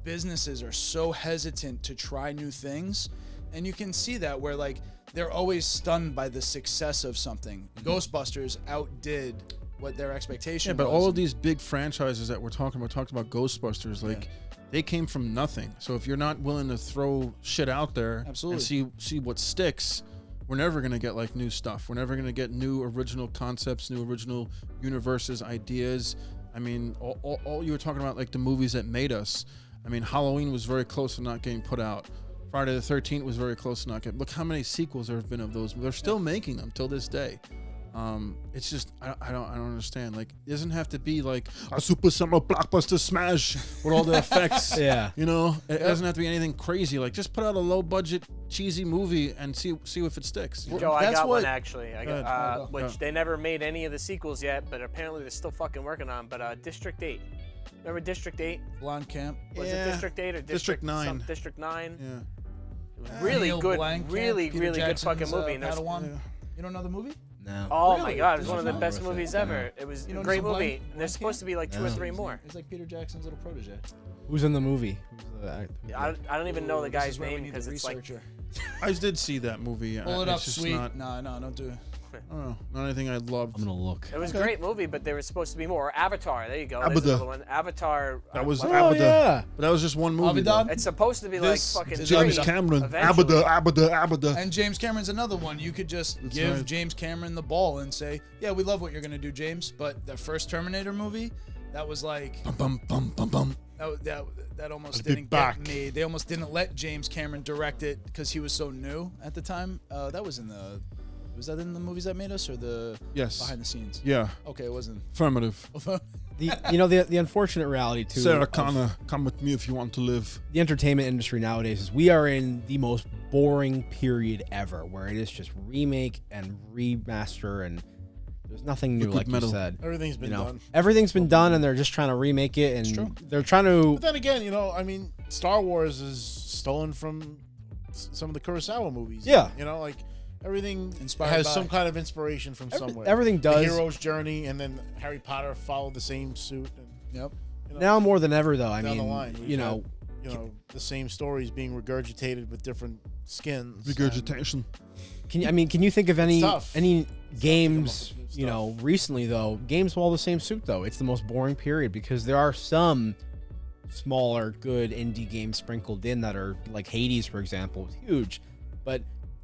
businesses are so hesitant to try new things. And you can see that where like they're always stunned by the success of something. Ghostbusters outdid what their expectation Yeah, but was. all of these big franchises that we're talking about, talked about Ghostbusters, like they came from nothing. So if you're not willing to throw shit out there Absolutely. and see what sticks, we're never gonna get like new stuff. We're never gonna get new original concepts, new original universes, ideas. I mean, all you were talking about, like the movies that made us. I mean, Halloween was very close to not getting put out. Friday the 13th was very close to not getting. Look how many sequels there have been of those. They're still making them till this day. It's just I don't understand. Like, it doesn't have to be like a super summer blockbuster smash with all the effects. Yeah. You know, it doesn't have to be anything crazy. Like, just put out a low budget cheesy movie and see if it sticks. Joe, I That's got what- one actually. I Go got, ahead. which they never made any of the sequels yet, but apparently they're still fucking working on. But District 8. Remember District 8? Blonde Camp. Was Yeah. it District 8 or District 9. District 9. Yeah. It was really Neil good, Blomkamp, really Peter good Jackson's, fucking movie. And there's- Padawan. You don't know the movie? No. oh my Really? god, it's This one of is the not best worth it. movies ever. It was You a don't great know movie. Blomkamp? And there's supposed to be like 2 or 3 more. He's like Peter Jackson's little protege. Who's in the movie? Who's the actor? I don't even know the This guy's is where we name need because the it's like researcher. I did see that movie. Pull it It's up, just sweet. Not, No, don't do it. I don't know, not anything I loved. I'm gonna look. it was a great movie, but there was supposed to be more. Avatar, there you go. There's Abada. another one. Avatar. That was Oh Abada. yeah. But that was just one movie. Abada? though. It's supposed to be This like fucking is James three, Cameron. eventually. Abada. And James Cameron's another one. You could just That's give right. James Cameron the ball and say, "Yeah, we love what you're gonna do, James." But the first Terminator movie, that was like Bum, bum, bum, bum. that almost I'll be didn't back. get made. They almost didn't let James Cameron direct it because he was so new at the time. Was that in the movies that made us or the Yes. behind the scenes? Yeah. Okay, it wasn't. Affirmative. The unfortunate reality too. Sarah of Connor, come with me if you want to live. the entertainment industry nowadays is we are in the most boring period ever, where it is just remake and remaster, and there's nothing new, Liquid like metal. you said. Everything's been done. Everything's been done, and they're just trying to remake it, true. and they're trying to. But then again, I mean, Star Wars is stolen from some of the Kurosawa movies. Yeah. Like everything Inspired has by- some kind of inspiration from somewhere. everything does. The hero's journey, and then Harry Potter followed the same suit. And, Yep. Now more than ever, though, I down the mean, line, we've had, the same stories being regurgitated with different skins. Regurgitation. Can you think of any tough. games? Stuff. You know, recently though, games all the same suit though. It's the most boring period because there are some smaller, good indie games sprinkled in that are like Hades, for example, was huge, but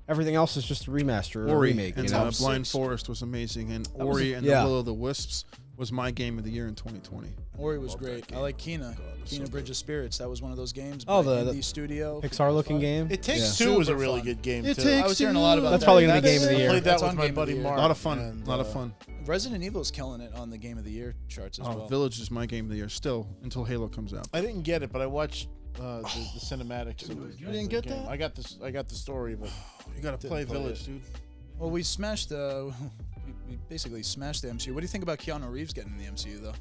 everything else is just a remaster or a remake. And You know, Blind Forest was amazing, and Ori and the Will of the Wisps was my game of the year in 2020. Ori was great. I like Kena. Kena Bridge of Spirits. That was one of those games. Oh, by the indie studio. Pixar-looking game. It Takes Yeah. Two was a Super really fun. good game It too. takes I was hearing a lot about That's that. probably gonna be game of the I year. played that That's with on my Game of buddy the Year. Mark. A lot of fun. and, A lot of fun. Resident Evil's killing it on the Game of the Year charts as well. Village is my game of the year still until Halo comes out. I didn't get it, but I watched the cinematics. You didn't get that? I got this. I got the story, but You gotta play play Village, it. dude. Well, we smashed we basically smashed the MCU. What do you think about Keanu Reeves getting in the MCU though?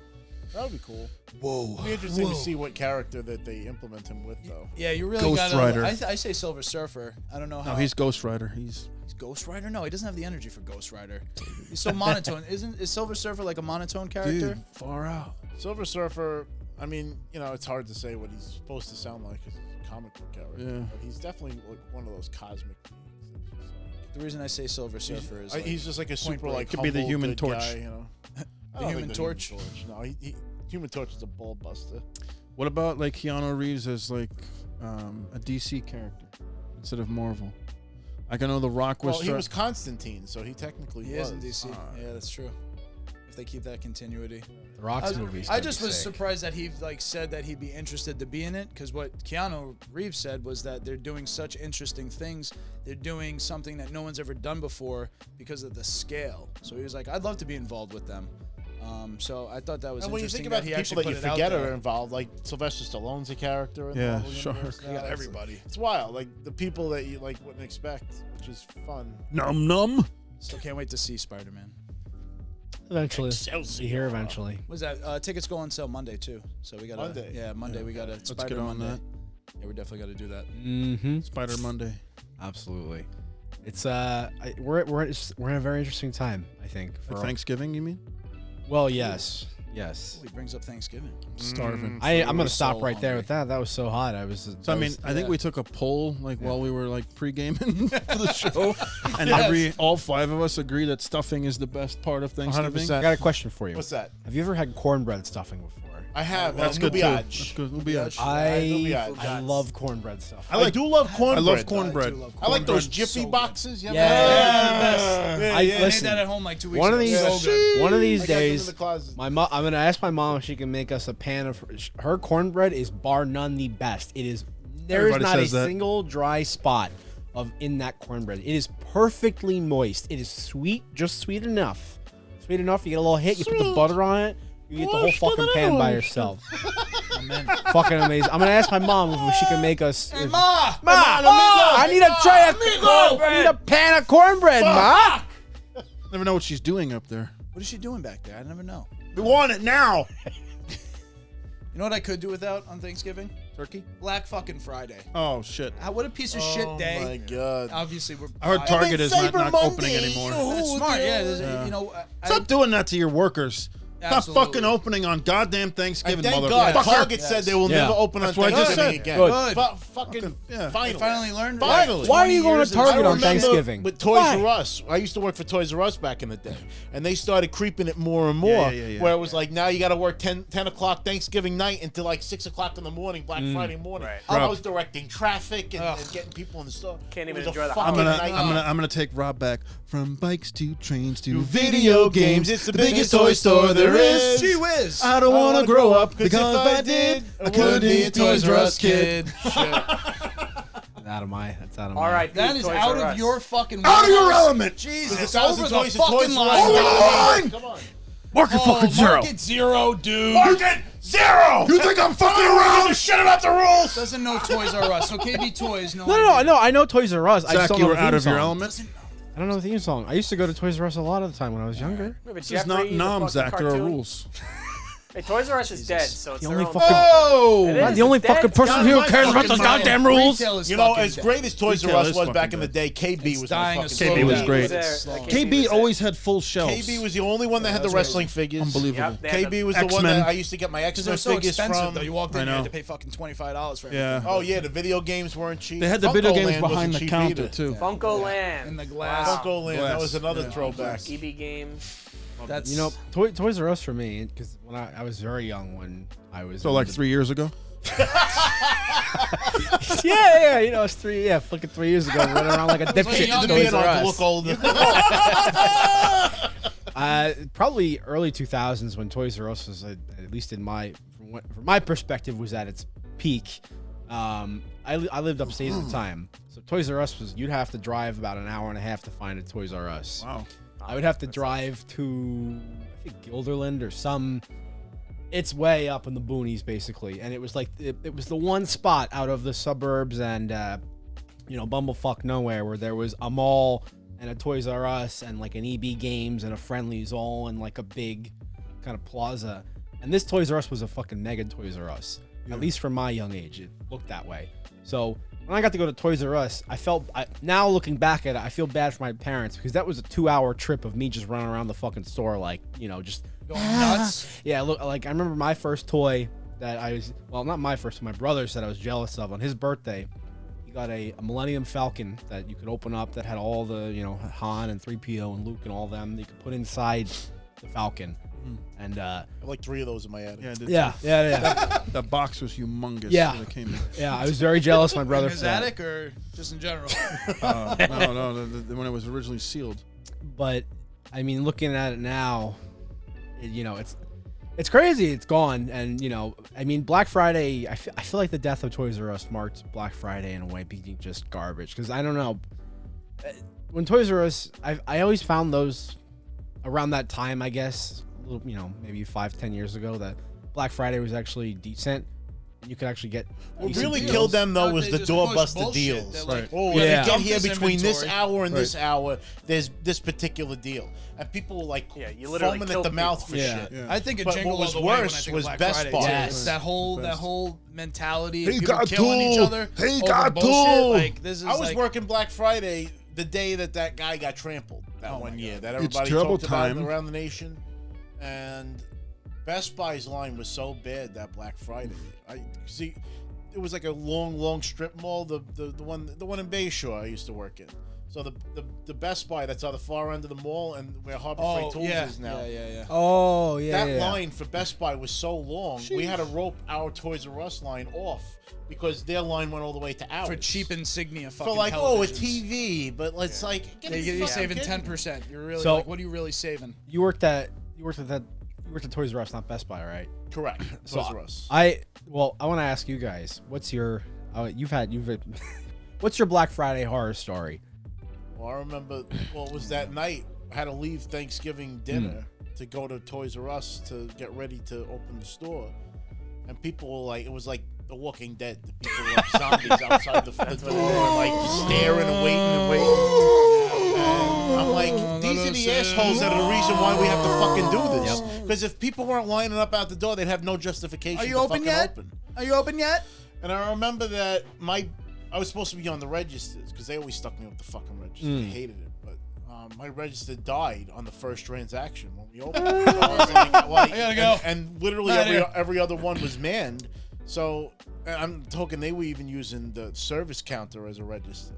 that would be cool. Whoa. It'd be interesting to see what character that they implement him with, though. Yeah, you really Ghost gotta. Rider. I say Silver Surfer. I don't know how. No, he's Ghost Rider. He's Ghost Rider. No, he doesn't have the energy for Ghost Rider. He's so monotone. Is Silver Surfer like a monotone character? dude, far out. Silver Surfer. I mean, you know, it's hard to say what he's supposed to sound like because he's a comic book character. Yeah. But he's definitely like one of those cosmic beings. That's just like, The reason I say Silver Surfer is like, he's just like a super Blank. like Could be the humble, Human good Torch. guy, you know. I don't Human think Torch? No, Human Torch is a ball buster. What about like Keanu Reeves as like a DC character instead of Marvel? Like I know The Rock was. Well, he was Constantine, so he technically he was. is in DC. Yeah, that's true. If they keep that continuity. The Rock's movies. I just was surprised that he like said that he'd be interested to be in it because what Keanu Reeves said was that they're doing such interesting things. They're doing something that no one's ever done before because of the scale. So he was like, I'd love to be involved with them. So I thought that was And when you interesting think about that he the actually people that put you it out forget there. are involved, like Sylvester Stallone's a character. In the Yeah, Marvel sure. universe now. You got It's- everybody. It's wild, like the people that you like wouldn't expect, which is fun. Num. Still can't wait to see Spider-Man. Eventually. Excelsior. Be here eventually. What's that? Tickets go on sale Monday too. So we got Monday? Yeah, Monday we got a Let's Spider get on Monday. that. Yeah, we definitely got to do that. Mm-hmm. Spider Monday. Absolutely. It's we're in a very interesting time, I think. Like Thanksgiving, you mean? Well, yes. Oh, he brings up Thanksgiving. Starving. I'm gonna We're stop so right there hungry. with that. That was so hot. I was. So I mean, I think yeah. we took a poll like while we were like pre-gaming for the show, and all 5 of us agree that stuffing is the best part of Thanksgiving. 100%. I got a question for you. What's that? Have you ever had cornbread stuffing before? I have. That's good too. That's good. Lubiage. I love cornbread stuff. I do love cornbread. I love cornbread. I like those Cornbread, Jiffy so boxes. You ever Yeah. had Yeah, I I made listen. that at home like 2 weeks One of ago. these, So good. one of these I got them in days, the closet. I'm gonna ask my mom if she can make us a pan of her cornbread. Is bar none the best. It is. There is Everybody not a says that. single dry spot in that cornbread. It is perfectly moist. It is sweet, just sweet enough. Sweet enough. You get a little hit. You put the butter on it. You get the whole fucking pan by yourself. Fucking amazing. I'm gonna ask my mom if she can make us. Ma! I need a tray of cornbread. I need a pan of cornbread, ma. Never know what she's doing up there. What is she doing back there? I never know. We want it now. You know what I could do without on Thanksgiving? Turkey? Black fucking Friday. Oh shit! What a piece of shit day. Oh my god. Obviously, we're. I heard Target is not opening anymore. That's smart. Yeah, you know. Stop doing that to your workers. Absolutely. Not fucking opening on goddamn Thanksgiving, Thank motherfucker. God. Target said they will Yeah. never open on That's what I just Thanksgiving said. again. Good. Fucking yeah. I finally learned. Finally. Why are you going to Target I on remember Thanksgiving? with Toys Why? R Us. I used to work for Toys R Us back in the day, and they started creeping it more and more. Yeah. Where it was like, now you got to work 10 o'clock Thanksgiving night until like 6 o'clock in the morning, Black Friday morning. Right. I was directing traffic and getting people in the store. Can't It even was a enjoy the fucking holiday. nightmare. I'm gonna take Rob back from bikes to trains to video games. It's the biggest toy store there is. Gee whiz. I don't wanna grow up because because if if I did, I couldn't be a Toys R Us kid. That's out of my. All right, That dude, is Toys out R of Us. your fucking. Out of your wheelhouse. element. Jesus, It's over the fucking Toys R line. line. Come on. Market fucking zero. Market zero, dude. Market zero. You think I'm fucking Give around? a shit about the rules. Doesn't know Toys R Us. So KB Toys. No, I know Toys R Us. I just Zach, don't you know were the out theme of your song. element. I don't know the theme song. I used to go to Toys R Us a lot of the time when I was younger. Remember This is not Jeffrey, the nom, fucking Zach. There are cartoon? rules. Hey, Toys R Us is dead, so it's The their only own fucking- fault. It I'm is, the only it's dead. fucking person here who cares about those goddamn rules. Retail is You know, fucking as dead. great as Toys R Retail Us is was back fucking in the day, KB It's was dying my a fucking slow KB was death. great. KB KB always had full shelves. KB was the only one that had the that's right. wrestling figures. Unbelievable. Yep, they had KB the- was the one X-Men. that I used to get my Because they're X-Men so figures expensive, from. though. You walked I in, you had know. to pay fucking $25 for everything. Yeah. Oh yeah, the video games weren't cheap. They had the Funko video games Land wasn't behind the cheap counter either. too. Funko Land. And the glass. Wow. Funko Land, that Glass. was another Yeah. throwback. EB games. That's You know, Toys R Us for me, because when I was very young when I was So like 3 years ago. yeah, you know, it's fucking 3 years ago, running around like a dipshit. young in To Toys be an R art to Us. look older. Probably early 2000s when Toys R Us was, at least from my perspective, was at its peak. I lived upstate at the time, so Toys R Us was, you'd have to drive about an hour and a half to find a Toys R Us. Wow. I would have to drive to, I think, Guilderland or some. It's way up in the boonies, basically, and it was like it was the one spot out of the suburbs and bumblefuck nowhere where there was a mall and a Toys R Us and like an EB Games and a Friendly's all in like a big kind of plaza. And this Toys R Us was a fucking mega Toys R Us. At least from my young age, it looked that way. So when I got to go to Toys R Us, now looking back at it, I feel bad for my parents because that was a 2-hour trip of me just running around the fucking store like, just going nuts. yeah, look, like I remember my first toy that not my first, my brother said I was jealous of on his birthday. He got a Millennium Falcon that you could open up that had all the, Han and 3PO and Luke and all them that you could put inside the Falcon. And I have like 3 of those in my attic. Yeah. yeah. That box was humongous. Yeah. When it came in. Yeah, I was very jealous of my brother In for his that. attic or just in general? No, when it was originally sealed. But I mean, looking at it now, it's crazy. It's gone, and I mean, Black Friday. I feel like the death of Toys R Us marked Black Friday in a way being just garbage. Because I don't know, when Toys R Us, I always found those around that time. I guess a little, maybe 5-10 years ago, that Black Friday was actually decent. You could actually get. What decent really deals. killed them though No, was they the just push doorbuster bullshit. deals. They're like, Oh, Yeah. if you get Dump here this between this inventory. hour and this hour, there's this particular deal, and people were like you literally foaming at killed the mouth people. for Yeah. shit. Yeah. I think it But jingled what was all the way when I worse think of was Black Best Friday, Buy. too. Yes. That whole mentality He of people got killing each two. other. He over got bullshit. two. Like this is I was like, working Black Friday the day that guy got trampled that Oh my one year God. that It's everybody turbo talked about time. around the nation, and Best Buy's line was so bad that Black Friday. I see. It was like a long strip mall. The one in Bayshore I used to work in. So the Best Buy that's on the far end of the mall and where Harbor Freight Tools is now. Yeah. Oh yeah. That line for Best Buy was so long, we had to rope our Toys R Us line off because their line went all the way to ours. For cheap insignia fucking For like, oh, a televisions. TV, but let's like, Yeah, get you're fucking saving kidding me. 10%. You're really So- like, what are you really saving? You worked at Toys R Us, not Best Buy, right? Correct. So Toys R Us. I want to ask you guys, what's your what's your Black Friday horror story? Well, I remember, it was that night. I had to leave Thanksgiving dinner to go to Toys R Us to get ready to open the store. And people were like, it was like The Walking Dead. The people were like zombies outside the door, like just staring and waiting. And I'm like, these are the assholes that are the reason why we have to fucking do this. Because if people weren't lining up out the door, they'd have no justification Are you to open fucking yet? open. Are you open yet? And I remember that I was supposed to be on the registers because they always stuck me with the fucking register. I hated it, but my register died on the first transaction when we opened. So I was like, I gotta go. And literally Right here. every other one was manned. So and I'm talking, they were even using the service counter as a register.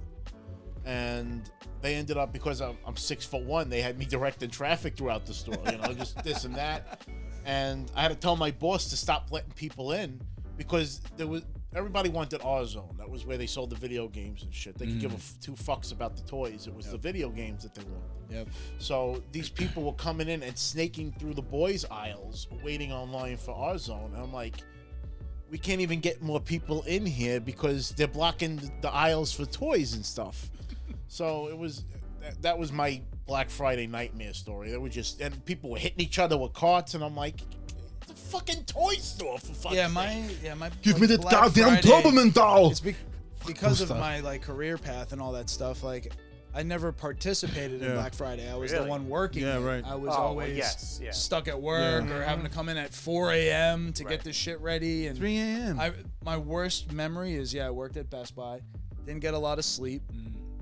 And they ended up, because I'm 6'1", they had me directing traffic throughout the store, just this and that. And I had to tell my boss to stop letting people in because everybody wanted our zone. That was where they sold the video games and shit. They could give two fucks about the toys. It was the video games that they wanted. Yep. So these people were coming in and snaking through the boys' aisles, waiting online for our zone. And I'm like, we can't even get more people in here because they're blocking the aisles for toys and stuff. So that was my Black Friday nightmare story. And people were hitting each other with carts, and I'm like, it's a fucking toy store for fuck's sake. My Give me that Black goddamn Friday- Doberman doll. It's because of my like career path and all that stuff. Like, I never participated in Black Friday. I was the one working. Yeah, it. right. I was always stuck at work or having to come in at 4 a.m. to get this shit ready. And 3 a.m. My worst memory is, I worked at Best Buy, didn't get a lot of sleep,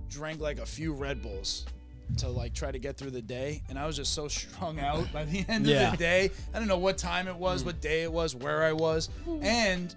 drank like a few Red Bulls to like try to get through the day, and I was just so strung out by the end of the day. I don't know what time it was, what day it was, where I was, and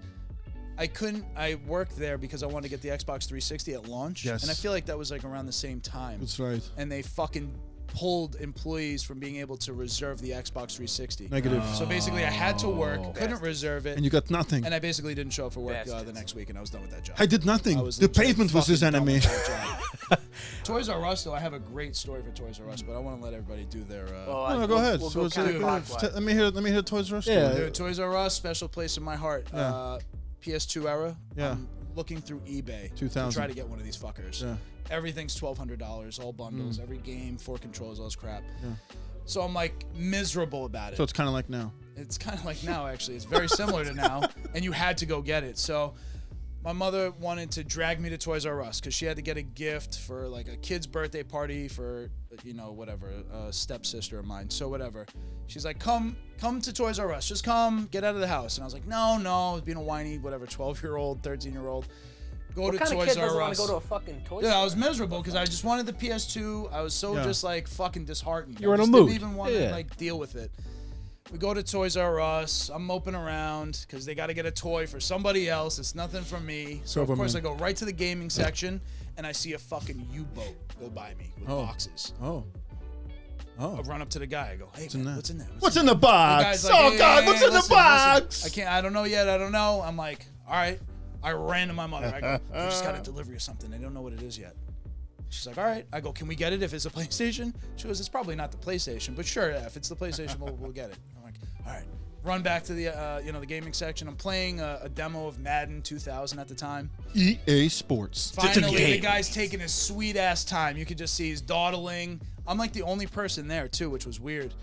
I worked there because I wanted to get the Xbox 360 at launch. Yes. And I feel like that was like around the same time. That's right. And they fucking pulled employees from being able to reserve the Xbox 360. Negative. So basically I had to work, couldn't reserve it. And you got nothing. And I basically didn't show up for work the next week, and I was done with that job. I did nothing. I was The legit pavement was his fucking done enemy. with that job. Toys R Us, though, I have a great story for Toys R Us, but I want to let everybody do their... No, go ahead. We'll So go it's counterclockwise. let me hear Toys R Us. Yeah. story. Dude, Toys R Us, special place in my heart. Yeah. PS2 era. Yeah. I'm looking through eBay 2000. to try to get one of these fuckers. Yeah. Everything's $1,200, all bundles, every game, 4 controls, all this crap. Yeah. So I'm like miserable about it. So it's kind of like now. It's kind of like now, actually. It's very similar to now, and you had to go get it. So my mother wanted to drag me to Toys R Us because she had to get a gift for like a kid's birthday party for, whatever, a stepsister of mine. So whatever. She's like, come to Toys R Us. Just come, get out of the house. And I was like, no, I was being a whiny, whatever, 12-year-old, 13-year-old. Go What to kind of Toys kid R doesn't want Us. to go to a fucking toy Yeah, store? I was miserable because I just wanted the PS2. I was so just like fucking disheartened. You were I in a just mood. didn't even want to like deal with it. We go to Toys R Us. I'm moping around because they got to get a toy for somebody else. It's nothing for me. So of course I go right to the gaming section and I see a fucking U-boat go by me with boxes. I run up to the guy. I go, hey, man, what's in there? What's in the box? The guy's like, Oh God, what's in the box? I can't. I don't know yet. I don't know. I'm like, all right. I ran to my mother. I go, I just got a delivery or something. I don't know what it is yet. She's like, all right. I go, can we get it if it's a PlayStation? She goes, it's probably not the PlayStation, but sure, if it's the PlayStation, we'll get it. I'm like, all right. Run back to the the gaming section. I'm playing a demo of Madden 2000 at the time. EA Sports. Finally, the guy's taking his sweet ass time. You could just see he's dawdling. I'm like the only person there too, which was weird.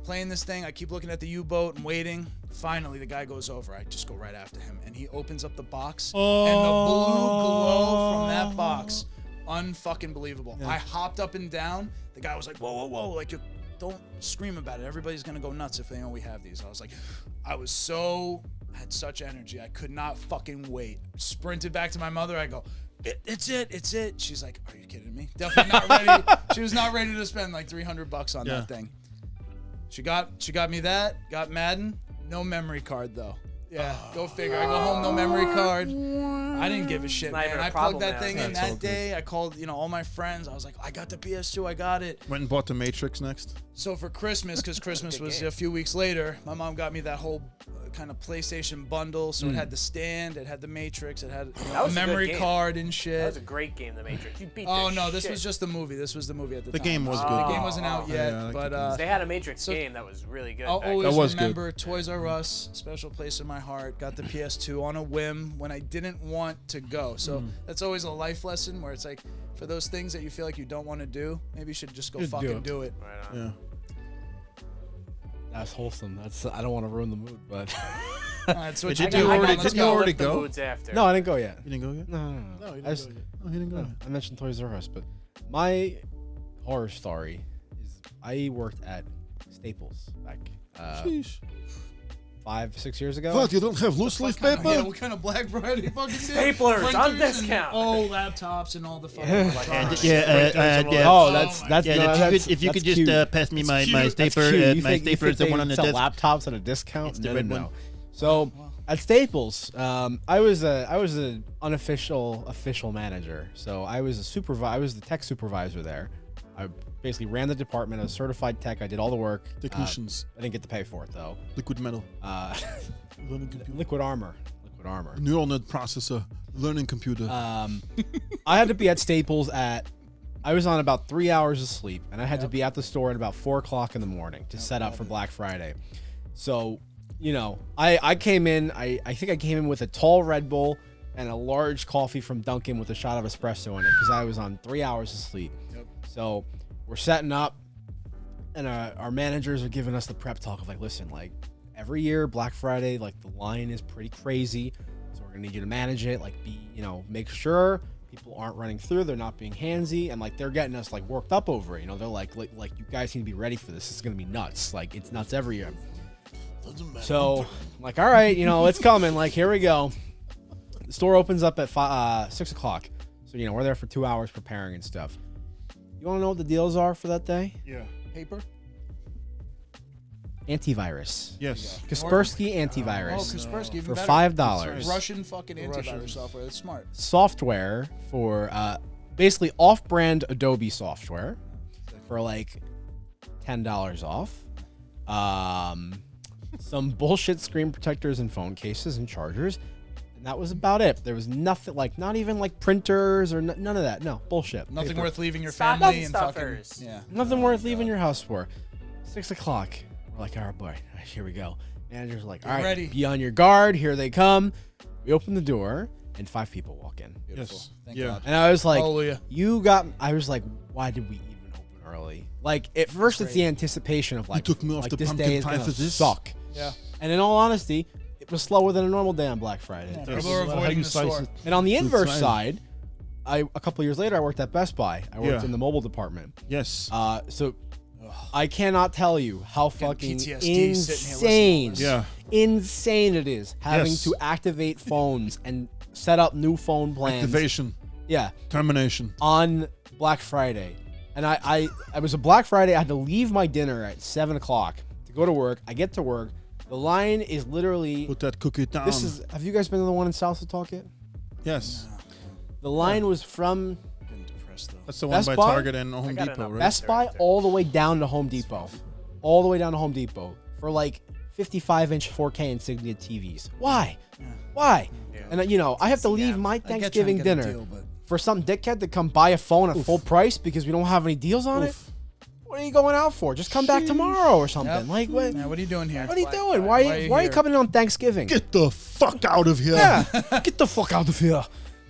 Playing this thing, I keep looking at the U-boat and waiting. Finally, the guy goes over. I just go right after him, and he opens up the box, and the blue glow from that box, unfucking believable. I hopped up and down. The guy was like, "Whoa, whoa, whoa! Like, don't scream about it. Everybody's gonna go nuts if they know we have these." I was like, I had such energy. I could not fucking wait. Sprinted back to my mother. I go, It's it. She's like, are you kidding me? Definitely not ready. She was not ready to spend like $300 on that thing. She got me that, got Madden, no memory card though. Yeah, go figure. I go home, no memory card. I didn't give a shit, not even man. a I problem plugged that now. thing in That's all that day. I called, all my friends. I was like, I got the PS2, I got it. Went and bought the Matrix next. So for Christmas, because Christmas was game. a few weeks later, my mom got me that whole kind of PlayStation bundle. So it had the stand, it had the Matrix, it had That a was a good memory game. card and shit. That was a great game, The Matrix. You beat Oh the no, this shit. was just the movie. This was the movie at the time. game was The good. game wasn't out yet, I like but the They had a Matrix game that was really good. I'll back always That was good. remember Toys R Us, special place in my heart. Got the PS2 on a whim when I didn't want to go. So that's always a life lesson where it's like, for those things that you feel like you don't want to do, maybe you should just go Just do fucking it. do it. then. Right on. Yeah. That's wholesome. I don't want to ruin the mood, but That's what Did you you do. already- Let's did you go. already Lift the go? moods after. no, I didn't go yet. You didn't go yet? No. No, he I just- Oh, he didn't go no, yet. I mentioned Toys R Us, but my horror story is I worked at Staples back Sheesh. 5-6 years ago. What, you don't have loose leaf Yeah, paper? what kind of Black Friday fucking deal? Staplers on Printers discount. And, laptops and all the fucking Yeah. electronics. Oh, that's my that's Yeah, no, if that's, you that's could just cute. pass me my cute. my That's stapler. Cute. You My think- you stapler is think the one they on the sell desk. laptops at a discount. It's the No, red no. one. So at Staples, I was an unofficial official manager. So I was I was the tech supervisor there. I basically ran the department. I was certified tech. I did all the work. Technicians. I didn't get to pay for it though. Liquid metal. Liquid armor. Neural net processor. Learning computer. I had to be at Staples I was on about 3 hours of sleep, and I had to be at the store at about 4 o'clock in the morning to set up for Black Friday. So, I came in, I think I came in with a tall Red Bull and a large coffee from Dunkin' with a shot of espresso in it because I was on 3 hours of sleep. Yep. So we're setting up, and our managers are giving us the prep talk of like, listen, like every year Black Friday, like the line is pretty crazy, so we're gonna need you to manage it, like make sure people aren't running through, they're not being handsy, and like they're getting us like worked up over it. You know, they're like you guys need to be ready for this. It's gonna be nuts. Like it's nuts every year. So I'm like, all right, you know, it's coming. Like here we go. The store opens up at 6 o'clock. So you know we're there for 2 hours preparing and stuff. You want to know what the deals are for that day? Yeah. Paper? Antivirus. Yes. Kaspersky antivirus. Kaspersky, even for better. $5. Russian fucking antivirus software. That's smart. Software for basically off-brand Adobe software for like $10 off. Some bullshit screen protectors and phone cases and chargers. And that was about it. There was nothing, like, not even like printers or none of that. No, bullshit. Nothing Paper. worth leaving your Stocking family and fucking. stuffers. Yeah. Nothing worth leaving your house for. 6 o'clock. We're like, all right, boy, here we go. Manager's like, all right, ready. be on your guard. Here they come. We open the door, and 5 people walk in. Beautiful. Yes. Thank Yeah. God. And I was like, Hallelujah. I was like, why did we even open early? Like, at first, it's the anticipation of like, took me off like the this pumpkin day is pie gonna for this? suck. Yeah. And in all honesty, it was slower than a normal day on Black Friday. Yeah, Yes. people are How avoiding you the slice store. it. And on the inverse fine. side, a couple years later, I worked at Best Buy. I worked Yeah. in the mobile department. Yes. So I cannot tell you how fucking PTSD sitting here insane, listening to yeah. insane it is having Yes. to activate phones and set up new phone plans. Activation. Yeah, Termination. on Black Friday. And I was a Black Friday. I had to leave my dinner at 7 o'clock to go to work. I get to work. The line is literally. Put that cookie down. Have you guys been to the one in South Setauket? Yes. The line was from Been depressed though. That's the one Best by Buy? Target and Home got Depot, enough. right? Best Buy all the way down to Home Depot. All the way down to Home Depot for like 55-inch 4K Insignia TVs. Why? Why? Yeah. And you know, I have to leave my I get Thanksgiving trying to get a dinner deal, but for some dickhead to come buy a phone at full price because we don't have any deals on it. What are you going out for? Just come back tomorrow or something. Yep. Like what? Man, what are you doing here? What are you Black doing? Friday. Why Why are are you you coming on Thanksgiving? Get the fuck out of here. Yeah, get the fuck out of here.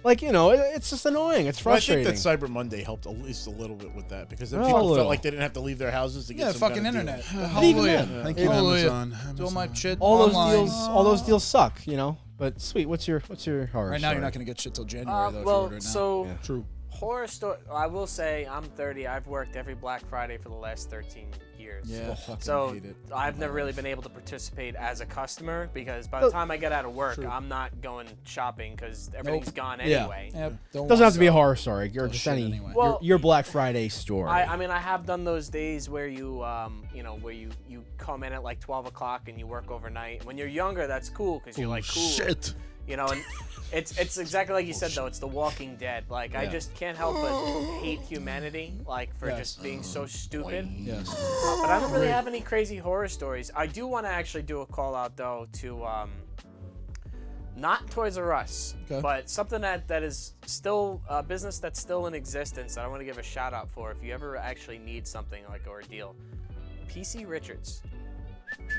Like, you know, it's just annoying. It's Well, I frustrating. think that Cyber Monday helped at least a little bit with that because then Oh, a people little. felt like they didn't have to leave their houses to get Yeah, some fucking kind of deal. internet. But even Hallelujah. then, Thank you, Hallelujah. Amazon. Doing my shit all those online. deals suck, you know. But sweet, what's your horror? Right now, you're story? not gonna get shit till January though. If you Well, order it now. so Yeah. True. horror story. I will say I'm 30. I've worked every Black Friday for the last 13 years. yeah, fucking So hate it. I've never really been able to participate as a customer because by the time I get out of work, True. I'm not going shopping because everything's gone Yeah. anyway. Yep, don't Doesn't want have to be a some. horror story. You're Oh, just shit, any anyway. Well, your Black Friday story. I mean, I have done those days where you, where you come in at like 12 o'clock and you work overnight. When you're younger, that's cool because you're like cool. Shit. You know, and it's exactly like you said though. It's The Walking Dead. Like I Yeah. just can't help but hate humanity, like for Yes. just being so stupid. Yes. But I don't really have any crazy horror stories. I do want to actually do a call out though to not Toys R Us, Okay. but something that is still a business that's still in existence that I want to give a shout out for. If you ever actually need something like or a deal, PC Richards.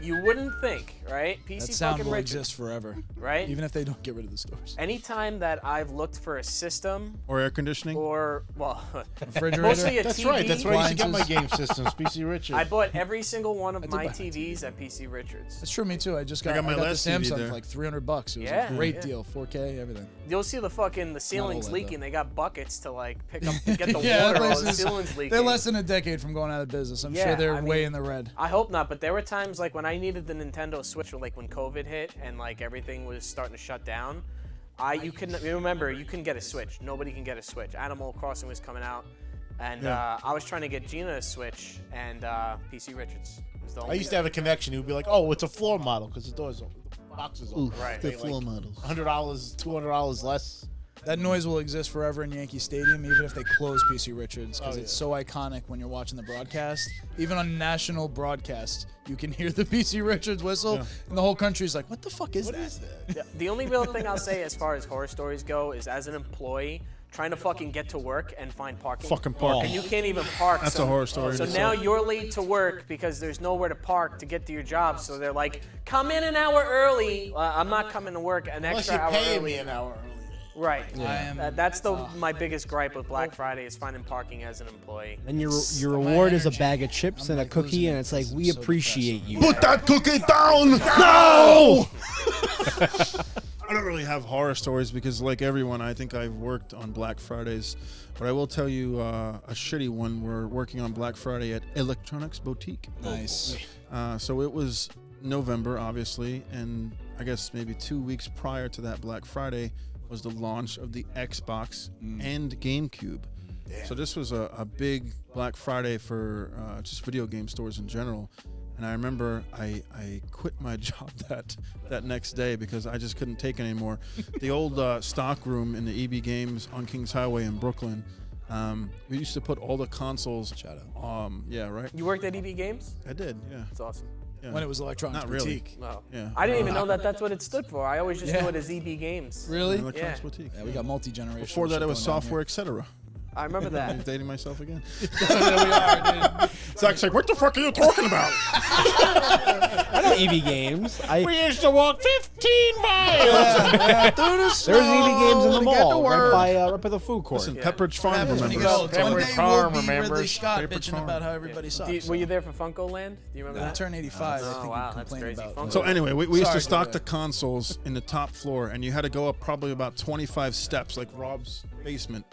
You wouldn't think, right? PC That sound fucking will Richards, exist forever, right? even if they don't get rid of the stores. Anytime that I've looked for a system Or air conditioning. or Refrigerator. mostly a That's TV. right. That's where I used to get my Appliances. game systems. PC Richard. I bought every single one of did my buy my TVs at PC Richards. That's true. Me too. I just got, got my the last TV Samsung there. for like $300. It was Yeah, a great yeah. deal. 4K, everything. You'll see the ceilings OLED, leaking. though. They got buckets to like pick up to get the Yeah, water that while place the is- ceilings leaking. They're less than a decade from going out of business. I'm Yeah, sure they're I way mean- in the red. I hope not, but there were times like when I needed the Nintendo Switch, or like when COVID hit and like everything was starting to shut down. You remember you couldn't get a Switch. Nobody can get a Switch. Animal Crossing was coming out, and I was trying to get Gina a Switch, and PC Richards was the only. I used to have a connection who would be like, "Oh, it's a floor model because the doors, the boxes open." Oof, Right. the They, floor like, models. $100, $200 less. That noise will exist forever in Yankee Stadium, even if they close PC Richards, because Oh, it's yeah. so iconic when you're watching the broadcast. Even on national broadcast, you can hear the PC Richards whistle, and the whole country's like, "What the fuck is that?" The only real thing I'll say as far as horror stories go is as an employee trying to fucking get to work and find parking. Fucking parking. And you can't even park. That's so, a horror story So in now itself. you're late to work because there's nowhere to park to get to your job. So they're like, come in an hour early. I'm not coming to work an Unless extra you hour pay early. me an hour early. Right. am- That's my biggest gripe with Black Friday is finding parking as an employee. And your My reward is a energy. bag of chips I'm, and a like, cookie, losing and it it's like because we I'm so appreciate you. Put that cookie down. No. really have horror stories because, like everyone, I think I've worked on Black Fridays. But I will tell you a shitty one. We're working on Black Friday at Electronics Boutique. Nice. So it was November, obviously, and I guess maybe 2 weeks prior to that Black Friday was the launch of the Xbox and GameCube. So this was a big Black Friday for just video game stores in general. And I remember I quit my job that next day because I just couldn't take it anymore. The old stock room in the EB Games on Kings Highway in Brooklyn, we used to put all the consoles. Shout out. Yeah, right. You worked at EB Games? I did, yeah. That's awesome. Yeah. When it was Electronics Not really. Boutique. No. Yeah. I didn't even know that's what it stood for. I always just Yeah. knew it as EB Games. Really? Electronics Yeah. Boutique. Yeah, we got multi-generational. Before that, shit it was going down software, etc. I remember that. I'm dating myself again. There we are, dude. Zach's like, what the fuck are you talking about? I know EB Games. We used to walk 15 miles. Yeah, through the There's snow EB Games in the to get to mall, work. right by the food court. Listen, Yeah. Pepperidge Farm Happens when you remembers. go. One Pepperidge day Farm we'll be Ridley remembers. Scott Pepperidge bitching Farm. about how everybody sucks. Were you there for Funko Land? Do you remember I that? turned 85. I Oh, think wow, you that's complained crazy. about. Funko So anyway, we used Sorry, to stock go the consoles in the top floor, and you had to go up probably about 25 steps, like Rob's basement.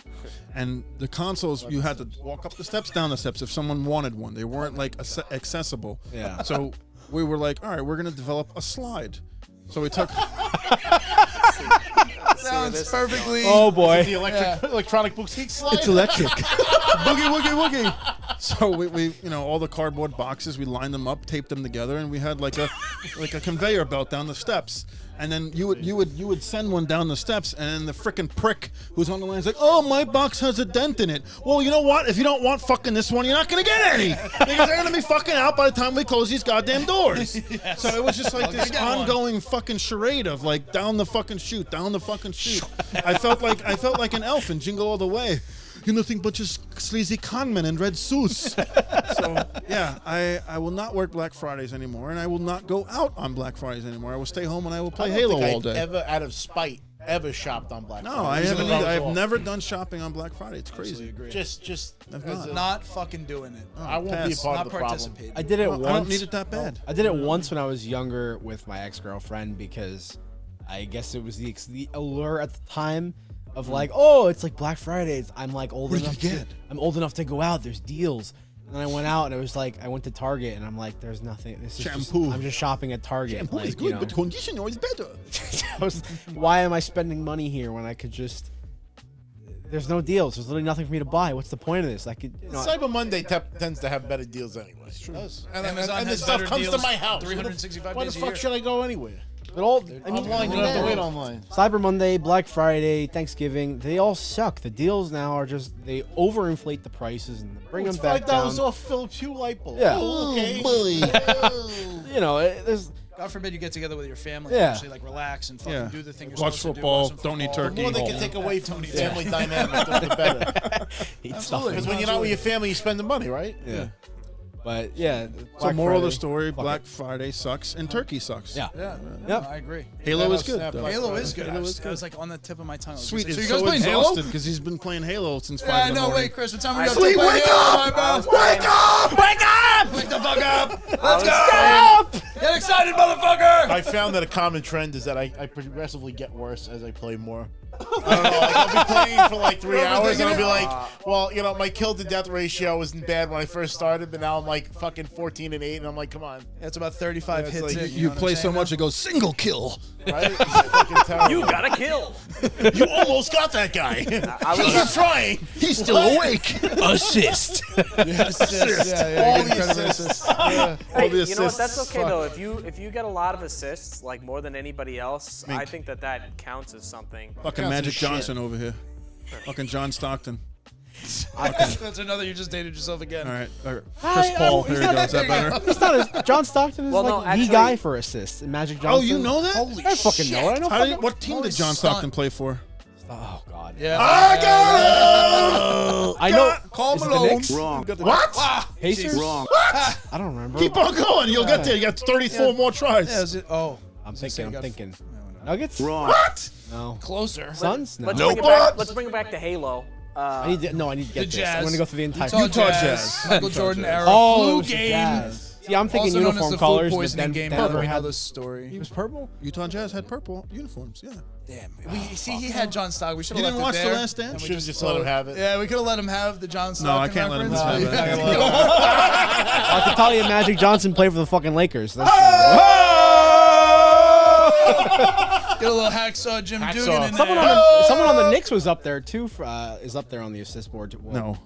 And the consoles, you had to walk up the steps, down the steps if someone wanted one. They weren't like accessible. Yeah. So we were like, all right, we're gonna develop a slide. So we took. Sounds perfectly. Oh boy. The electronic boutique slide. It's electric. Boogie, woogie, woogie. So we, all the cardboard boxes, we lined them up, taped them together, and we had like a conveyor belt down the steps. And then you would send one down the steps, and then the frickin' prick who's on the line is like, "Oh, my box has a dent in it." Well, you know what? If you don't want fucking this one, you're not gonna get any because they're gonna be fucking out by the time we close these goddamn doors. Yes. So it was just like this get one. ongoing fucking charade of like down the fucking chute, down the fucking chute. I felt like an elf in Jingle All the Way. You're nothing but just sleazy conmen in red suits. So, yeah, I will not work Black Fridays anymore, and I will not go out on Black Fridays anymore. I will stay home and I will play Halo all day. Ever, out of spite, ever shopped on Black Friday. No, I Even haven't. if I was I have off. never done shopping on Black Friday. It's Absolutely crazy. agree. Just I've as not. a- Not fucking doing it. I won't be a pass. part Not of the problem. participating. I did it Well, once. I don't need it that bad. I did it once when I was younger with my ex-girlfriend because I guess it was the allure at the time of like, oh, it's like Black Fridays. I'm like old What do enough. you get? I'm old enough to go out. There's deals. And then I went out and it was like I went to Target and I'm like, there's nothing. This is just, Shampoo. I'm just shopping at Target. Shampoo like, is good, but conditioner is better. why am I spending money here when I could just? There's no deals. There's literally nothing for me to buy. What's the point of this? I could. Cyber Monday tends to have better deals anyway. It's true. And Amazon the has stuff better comes to deals my house. 365 Why the days a fuck year. should I go anywhere? But all I mean, Online, you don't have to wait online. Cyber Monday, Black Friday, Thanksgiving, they all suck. The deals now are just they overinflate the prices and bring It's them back down. $5 off Philips Hue light bulb. Yeah. Oh, okay. You know, there's God forbid you get together with your family Yeah. and actually like relax and fucking Yeah. do the thing you're Watch supposed football, to do. don't eat The turkey. more they can take away from family dynamics, the better. eat stuff. Absolutely. Because when you're not with your family, you spend the money, right? Yeah. But yeah. So Black moral of the Friday, story: fuck Black it. Friday sucks and turkey sucks. Yeah. Yeah, Yep. I agree. Halo is good. Snap, though. Black Halo Friday. is good. Halo I is was, good. I was like on the tip of my tongue. I was Sweet gonna is say, so so you guys playing Halo? exhausted because he's been playing Halo since 5 Yeah, in the no, morning. wait, Chris. What time we got Sweet, to play wake Halo? up! My bro? Wake up! Wake up! Wake the fuck up! I Let's was go! playing- Get excited, motherfucker! I found that a common trend is that I progressively get worse as I play more. I don't know. Like I'll be playing for like 3 hours and I'll be like, well, my kill to death ratio wasn't bad when I first started, but now I'm like fucking 14-8, and I'm like, come on, It's about 35 Yeah, it's hits like in. You know what play I'm so saying, much though? it goes single kill. right? It's fucking terrible. You got to kill. You almost got that guy. I was He's trying. He's still awake. Assist. Yeah, All good the credit assists. assist. Yeah. Hey, the you know what? That's assists. okay though. If you get a lot of assists, like more than anybody else, I think that counts as something. Fucking Counts Magic as shit. Johnson over here. Fucking John Stockton. That's another. You just dated yourself again. All right. Chris Paul. Here he goes. Is that better? It's not John Stockton is Well, like no, the actually- guy for assists. And Magic Johnson. Oh, you know that? I fucking know it. I know. How did, what team Holy did John stunt. Stockton play for? Oh God. Yeah. I know. Call Is it the Malone. Knicks? What? Pacers? Wrong. I don't remember. Keep on going. You'll get there. You got 34 more tries. Yeah, is it? Oh, I'm say thinking. you I'm got- thinking. Nuggets? What? No. closer. Suns? No. Let's No bring it back. buts. Let's bring it back to Halo. I need to get The this. Jazz. I'm gonna go through the entire. Utah Jazz. Jazz. Michael Jordan era. Oh, it flu was the game. Jazz. See, I'm thinking Also known as uniform the colors, food but poisoning then game. never Never had know this story. He was purple. Utah Jazz had purple uniforms. Yeah. Damn. He had John Stock. We should You have didn't left watch it The there. Last Dance? Should have just let him have it. Yeah, we could have let him have the John Stock. No, I can't let him reference. have that. I can tell you, Magic Johnson played for the fucking Lakers. That's Get a little hacksaw Jim Hacksaw. Dugan in someone there. someone on the Knicks was up there too. Is up there on the assist board. Well, No.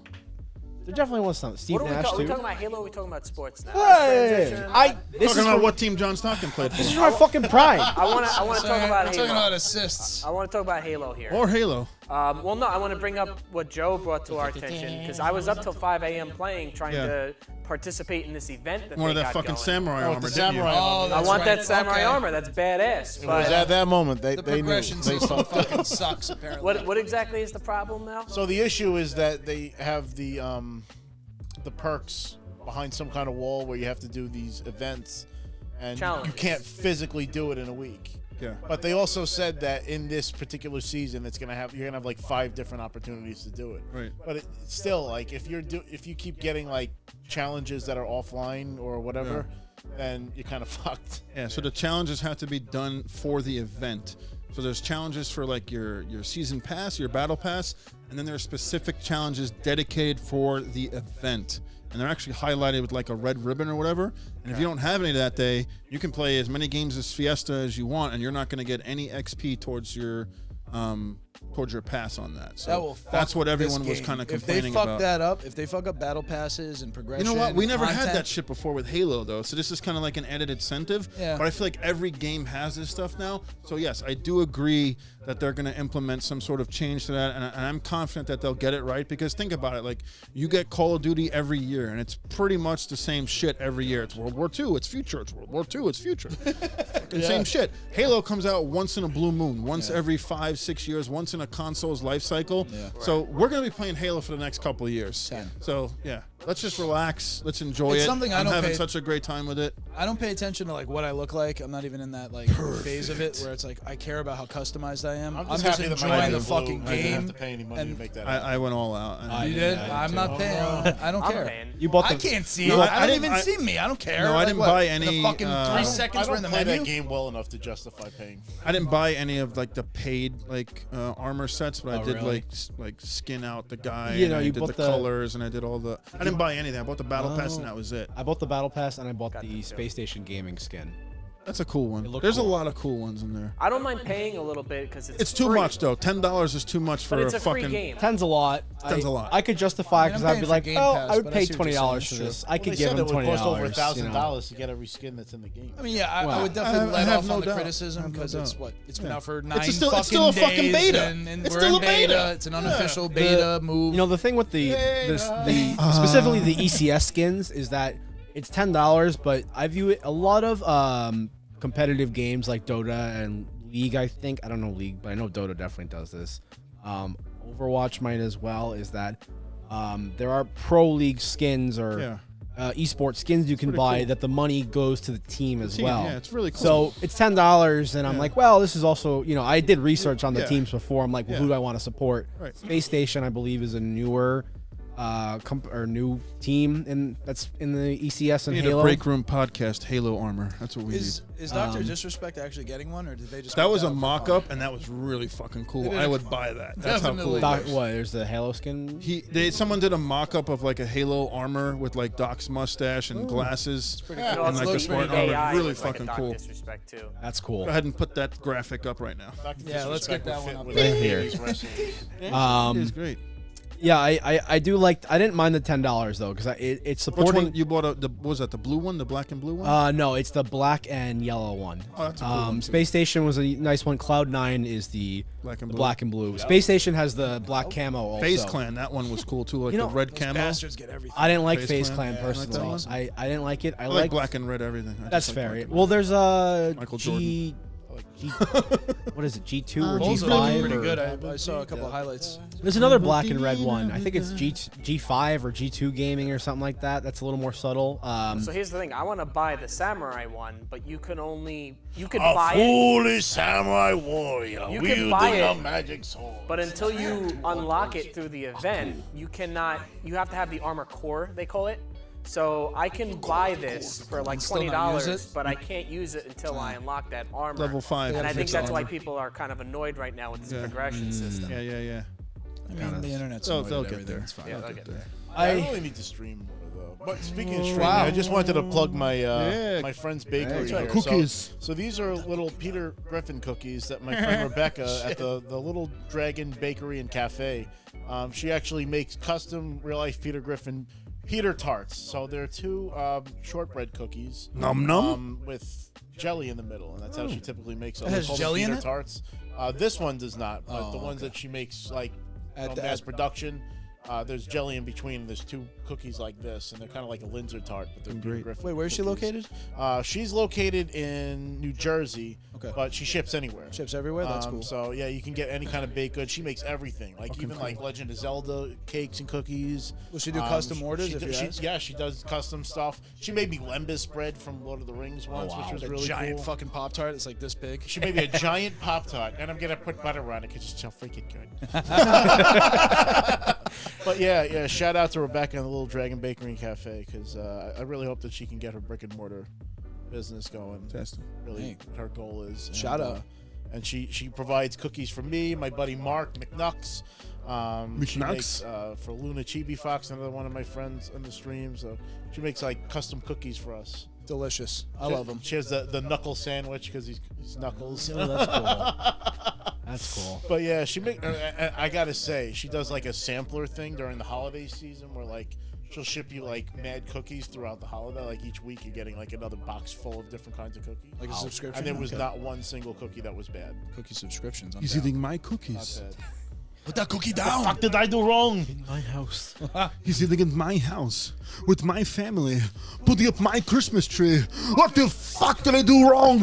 there definitely was some. Steve What are we, Nash are we too. talking about Halo? Or are we talking about sports now? Hey, this Talking is about for, what team John Stockton played this is for. my fucking pride. I want to talk Sorry, about we're Halo. talking about assists. I want to talk about Halo here. Or Halo. Well, no, I want to bring up what Joe brought to our attention because I was up till 5 a.m. playing, trying to participate in this event that One of they that got fucking going. samurai armor, the didn't samurai you? Oh, I that's want right. that samurai Okay. armor. That's badass. It was But at that moment The they knew. progression They system fucked up. fucking sucks, apparently. what exactly is the problem now? So the issue is that they have the perks behind some kind of wall where you have to do these events, and you Challenges. can't physically do it in a week. Yeah. But they also said that in this particular season, you're gonna have like 5 different opportunities to do it. Right. But it's still, like, if you keep getting like challenges that are offline or whatever, then you're kind of fucked. Yeah, so the challenges have to be done for the event. So there's challenges for like your season pass, your battle pass, and then there are specific challenges dedicated for the event. And they're actually highlighted with like a red ribbon or whatever. And if you don't have any that day, you can play as many games as Fiesta as you want, and you're not going to get any XP towards your pass on that. So That will fuck that's what this everyone was game. kind of If they complaining fuck about. that up, if they fuck up battle passes and progression, You know what? We never had content, that shit before with Halo, though. So this is kind of like an added incentive. Yeah. But I feel like every game has this stuff now. So yes, I do agree that they're going to implement some sort of change to that, and I'm confident that they'll get it right. Because think about it, like you get Call of Duty every year, and it's pretty much the same shit every year. It's World War II, it's future. It's World War II, it's future. Fucking same shit. Halo comes out once in a blue moon, once every 5-6 years, once in a console's life cycle. Yeah. So we're going to be playing Halo for the next couple of years. 10. So yeah, let's just relax. Let's enjoy It's it. something I I'm don't having pay- such a great time with it. I don't pay attention to like what I look like. I'm not even in that like phase of it where it's like I care about how customized I am. I'm I'm just just happy that enjoying mine the is blue. fucking I didn't have game. to pay any money and to make that. I went all out. And You did? Yeah, I I'm did not too. paying. I don't I'm care. paying. You bought I the. can't see No, it. I I don't didn't- even I- see me. I don't care. No, I Like, didn't what, buy in any, the fucking 3 I seconds we're in the play menu. that game well enough to justify paying for it. I didn't buy any of like the paid like armor sets, but I Oh, did really? like skin out the guy. You and know, I you did bought the the- colors, and I did all the. I didn't buy anything. I bought the battle pass, and that was it. I bought the battle pass and I bought Got the that too. Space Station gaming skin. That's a cool one. It looked There's a cool. lot of cool ones in there. I don't mind paying a little bit because It's too free. much though. $10 is too much for But it's a free fucking. game. 10's a lot. 10's a lot. I could justify I mean, because I'm I'd paying be for like, Game oh, Pass, I would but I pay see what you're $20 saying. for It's this. true. I could They give said him it would cost over $20. You know. $1,000 to get every skin that's in the game. I mean, yeah, Well, I would definitely I let have off no on the doubt. criticism I have no because it's doubt. what it's been out for 9 It's still- fucking it's still a fucking days, beta. and It's we're still in a beta. It's an unofficial beta move. You know, the thing with the specifically the ECS skins is that it's $10, but I view it a lot of competitive games like Dota and League. I don't know League, but I know Dota definitely does this. Overwatch might as well. Is that there are pro league skins or esports skins you can pretty buy cool. that the money goes to the team as Team, well. yeah, it's really cool. So it's $10, and I'm Yeah. like, well, this is also, I did research on the Yeah. teams before. I'm like, well, Yeah. who do I want to support? Right. Space Station, I believe, is a newer new team that's in the ECS and We need a Halo. break room podcast. Halo armor. That's what we is need. Dr. Disrespect actually getting one, or did they just? That put was a out for mock fun? up, and that was really fucking cool. did I a- would buy that. That's how cool Definitely. it Doc, was. what? There's the Halo skin. Someone did a mock up of like a Halo armor with like Doc's mustache and glasses. You And know, like it's the looks sport pretty armor. AI Really with, like, a fucking Doc cool. Disrespect too. That's cool. Go ahead and put that graphic up right now. Yeah, let's get that one up Right here. It is great. Yeah, I do like. I didn't mind the $10 though because it's Which supporting. one you bought? What was that the blue one, the black and blue one? No, it's the black and yellow one. Oh, that's a cool one, too. Space Station was a nice one. Cloud9 is the Black and the blue. black and blue. Space Station has the black camo also. FaZe Clan, that one was cool too, like You know, the red Those camo. bastards get everything. I didn't like FaZe FaZe Clan. Clan Yeah, I like that personally. one. I didn't like it. I I like like black and red everything. I That's just like fair. black and Well, red. there's a Michael G. What is it? G2 or Bulls are looking G5? pretty or- good. I saw a couple of highlights. There's another black and red one. I think it's G5 or G2 gaming or something like that. That's a little more subtle. So here's the thing: I want to buy the samurai one, but you could A buy it, foolish samurai warrior You can wielding buy a it. magic sword. but until you unlock it through the event, you cannot. You have to have the armor core, they call it. So I can buy this for like Still not use $20, it? but I can't use it until I unlock that armor. Level 5. And I think fix that's why armor. people are kind of annoyed right now with this Yeah. progression system. Yeah. I mean, the internet's They'll annoyed at get everything. there. It's fine. Yeah, they'll get there. I really need to stream more though. But speaking of streaming, Wow. I just wanted to plug my my friend's bakery That's right. here. Cookies. So these are little Peter Griffin cookies that my friend Rebecca at the Little Dragon Bakery and Cafe. She actually makes custom real life Peter Griffin Peter tarts. So they're 2 shortbread cookies. Num num. With jelly in the middle, and that's how she typically makes them. It has They're called jelly in Peter it? tarts. This one does not, but the ones okay. that she makes like At the- mass production. There's jelly in between. There's 2 cookies like this, and they're kind of like a Linzer tart, but they're Peter Griffin. Wait, where is she cookies. located? She's located in New Jersey, Okay. but she ships anywhere. Ships everywhere? That's cool. So yeah, you can get any kind of baked good. She makes everything, like even like Legend of Zelda cakes and cookies. Will she do custom orders she if do- you she- ask? Yeah, she does custom stuff. She made me lembas bread from Lord of the Rings once, which was a really giant cool. fucking Pop Tart. It's like this big. She made me a giant Pop Tart, and I'm gonna put butter on it because it's so freaking good. But yeah, shout out to Rebecca and the Little Dragon Bakery and Cafe because I really hope that she can get her brick and mortar business going. Fantastic. Really, Hey. her goal is. And, Shout out. And she provides cookies for me, my buddy Mark McNucks. She McNucks? makes for Luna Chibi Fox, another one of my friends on the stream. So she makes like custom cookies for us. Delicious. I love them. She has the knuckle sandwich because he's Knuckles. Oh, that's cool. That's cool. But yeah, she make. I gotta say, she does like a sampler thing during the holiday season where like she'll ship you like mad cookies throughout the holiday. Like each week, you're getting like another box full of different kinds of cookies. Like a subscription? And there was Okay. not one single cookie that was bad. Cookie subscriptions. I'm He's down. eating my Not cookies. bad. Put that cookie down. What did I do wrong? My house. He's eating in my house with my family, putting up my Christmas tree. What the fuck did I do wrong?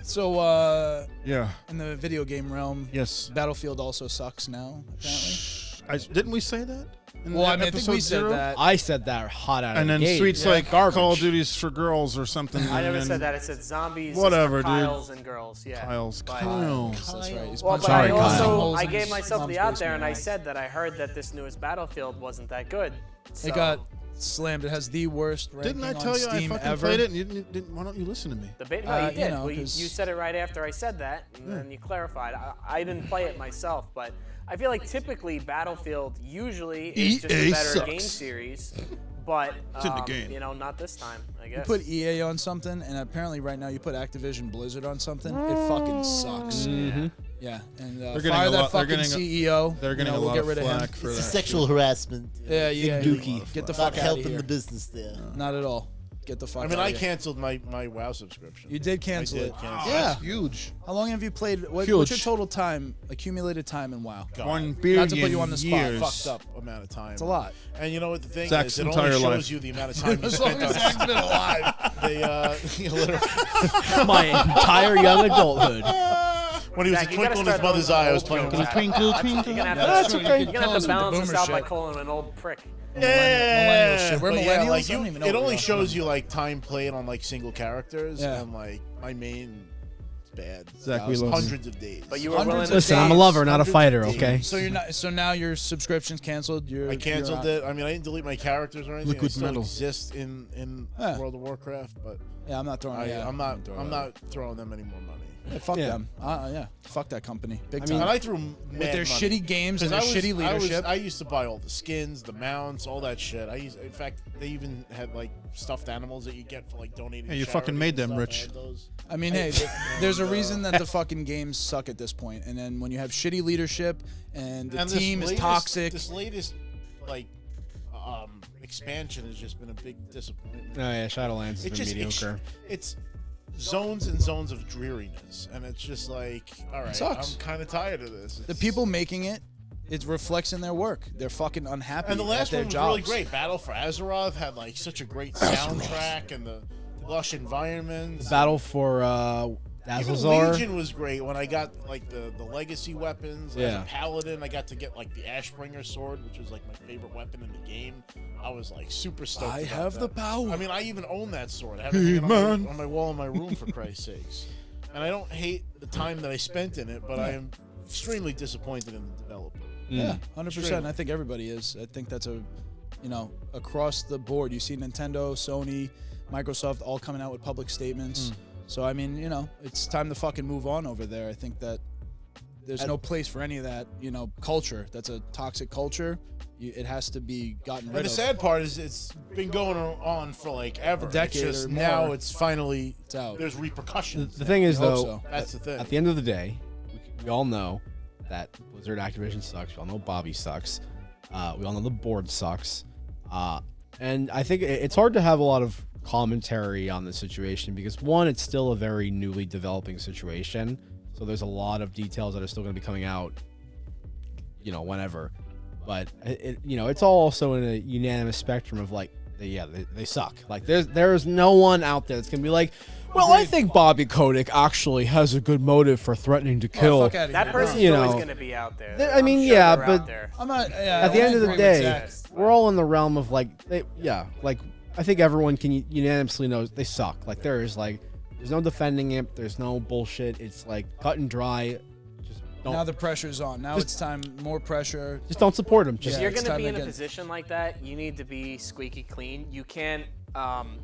So, Yeah. in the video game realm, Yes. Battlefield also sucks now, apparently. Didn't we say that? in Well, I mean, I think episode we said 0? that. I said that hot out of And the then gate. Sweet's Yeah, like garbage. Call of Duty's for girls or something. I never and said that. I said zombies. Whatever, is for dude. Kyles and girls. Yeah. Kyle's But- Kyle's. That's right. He's Well, punching but I Sorry, Kyle. also holes I in gave his myself mom's the out there, basement. and I said that I heard that this newest Battlefield wasn't that good. So, It got slammed. It has the worst ranking Didn't I on tell you I Steam fucking ever. played it? And you didn't. Why don't you listen to me? the bait. No, you you did. know, Well, you 'cause- said it right after I said that, and then you clarified. I didn't play it myself, but I feel like typically Battlefield usually is just a EA better sucks. game series, but It's in the game. you know, not this time. I You guess. put EA on something, and apparently right now you put Activision Blizzard on something. It fucking sucks. Yeah, and getting fire a that lot- they're fucking getting a- CEO. They're getting you know, a we'll lot get of rid of him. flack for It's that. sexual harassment. Yeah, yeah. Dookie. Get the Not fuck out of helping here. the business there. Not at all. Get the fuck I out mean, of I here. canceled my WoW subscription. You did cancel I did it. cancel Yeah. That's huge. How long have you played? What's Huge. your total time, accumulated time in WoW? God, 1 billion Not to put you on the spot. years. fucked up amount of time. It's a lot. And you know what the thing Zach's is? It only entire shows life. you the amount of time you As long spent as on Zach's been alive. They, literally, My entire young adulthood. when he was Zach, a you gotta twinkle in his start mother's throwing eye, I was old playing jokes with out. Twinkle, You're twinkle. gonna have That's to, okay. You're gonna have Calls to him the balance this boomer out by shit. calling him an old prick. Millennial shit. We're But millennials. yeah, like I don't even know it what only we are. shows you like time played on like single characters, Yeah. and like my main is bad. Zach, we love you. Hundreds of days. But you were Hundreds willing of to Listen, days. I'm a lover, not a Hundreds of fighter, days. okay? So you're not. So now your subscription's canceled. I canceled it. I mean, I didn't delete my characters or anything. Liquid they still metal. exist in Yeah. World of Warcraft, but Yeah, I'm not throwing. I'm not throwing them any more money. Yeah, fuck Yeah. them. Yeah, fuck that company. Big I time. mean, And I threw With their shitty games and their shitty leadership. I used to buy all the skins, the mounts, all that shit. In fact, they even had like stuffed animals that you get for like donating. Hey, you to fucking charity made and them stuff. I rich. had those. I mean, hey, there's a reason that the fucking games suck at this point. And then when you have shitty leadership and the And this team is latest- toxic, This latest like expansion has just been a big disappointment. Oh yeah, Shadowlands has It's been just mediocre. it's zones and zones of dreariness, and it's just like, all right, sucks. I'm kind of tired of this. the people making it, it reflects in their work. They're fucking unhappy And the at last their one was jobs. really great. Battle for Azeroth had like such a great soundtrack and the lush environments. Battle for Even Dazazar. Legion was great when I got like the legacy weapons. As Yeah. a paladin, I got to get like the Ashbringer sword, which was like my favorite weapon in the game. I was like super stoked. I about have that. the power. I mean, I even own that sword. I have it Hey, hanging man. on my wall in my room for Christ's sakes. And I don't hate the time that I spent in it, but I am extremely disappointed in the developer. Yeah, 100%. Extremely. I think everybody is. I think that's a across the board. You see Nintendo, Sony, Microsoft all coming out with public statements. So, I mean, it's time to fucking move on over there. I think that there's no place for any of that, culture. That's a toxic culture. It has to be gotten rid of. And the sad part is it's been going on for like ever. A decade it's just or more. now it's finally out. There's repercussions. The thing is, hope though, so. That's the thing. at the end of the day, we all know that Blizzard Activision sucks. We all know Bobby sucks. We all know the board sucks. And I think it's hard to have a lot of commentary on the situation because, one, it's still a very newly developing situation. So there's a lot of details that are still going to be coming out, whenever. But it's all also in a unanimous spectrum of like, they suck. Like there's no one out there that's gonna be like, well, I think Bobby Kotick actually has a good motive for threatening to kill. Fuck outta That here. person's always going to be out there. I mean, I'm sure yeah, they're but out there. I'm not. at the end of the day, we're all in the realm of like, I think everyone can unanimously know they suck. Like there's no defending it. There's no bullshit. It's like cut and dry. Just don't. Now the pressure's on. Now it's time. More pressure. Just don't support them. Just If you're it's going to time be in a to get- position like that, you need to be squeaky clean. You can't.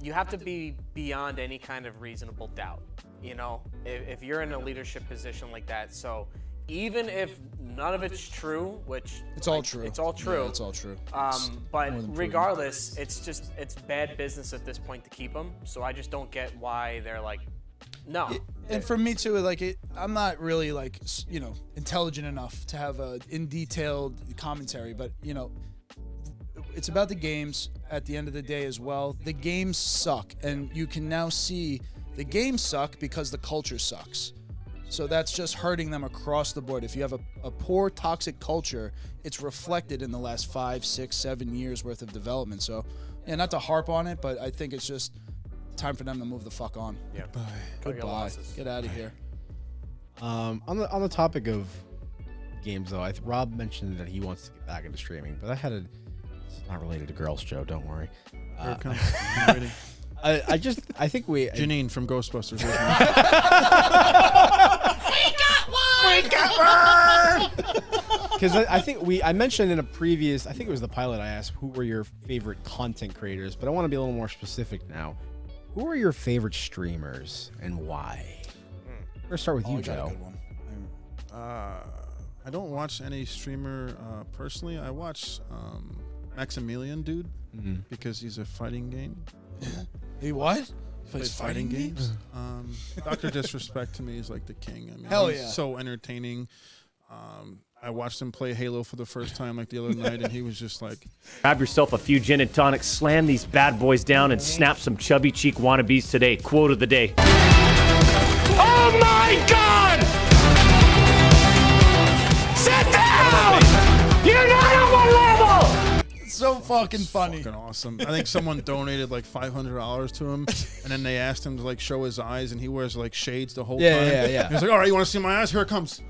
You have to be beyond any kind of reasonable doubt. If you're in a leadership position like that, so even if none of it's true, which It's all true. it's all true. Yeah, it's all true. But more than regardless, it's bad business at this point to keep them. So I just don't get why they're like, no. And for me too, I'm not really intelligent enough to have a in detailed commentary, but it's about the games at the end of the day as well. The games suck, and you can now see the games suck because the culture sucks. So that's just hurting them across the board. If you have a poor, toxic culture, it's reflected in the last 5, 6, 7 years worth of development. So, not to harp on it, but I think it's just time for them to move the fuck on. Yeah. Cut your Goodbye. losses. Get out of here. on the topic of games, though, Rob mentioned that he wants to get back into streaming, but it's not related to girls, Joe. Don't worry. Here it comes. I'm ready. I think we. Janine from Ghostbusters. Because I think I mentioned in a previous, I think it was the pilot, I asked who were your favorite content creators, but I want to be a little more specific now. Who are your favorite streamers and why? We're going to start with you, I got a Joe. good one. I don't watch any streamer personally. I watch Maximilian, dude, because he's a fighting game. He what? He plays fighting games. Dr. Disrespect to me is like the king. I mean, Hell he's yeah. so entertaining. I watched him play Halo for the first time like the other night, and he was just like, Grab yourself a few gin and tonics, slam these bad boys down, and snap some chubby cheek wannabes today. Quote of the day. Oh my God! Sit down! You're not on my level! So fucking funny. fucking awesome. I think someone donated like $500 to him, and then they asked him to like show his eyes, and he wears like shades the whole time. Yeah. He's like, all right, you want to see my eyes? Here it comes.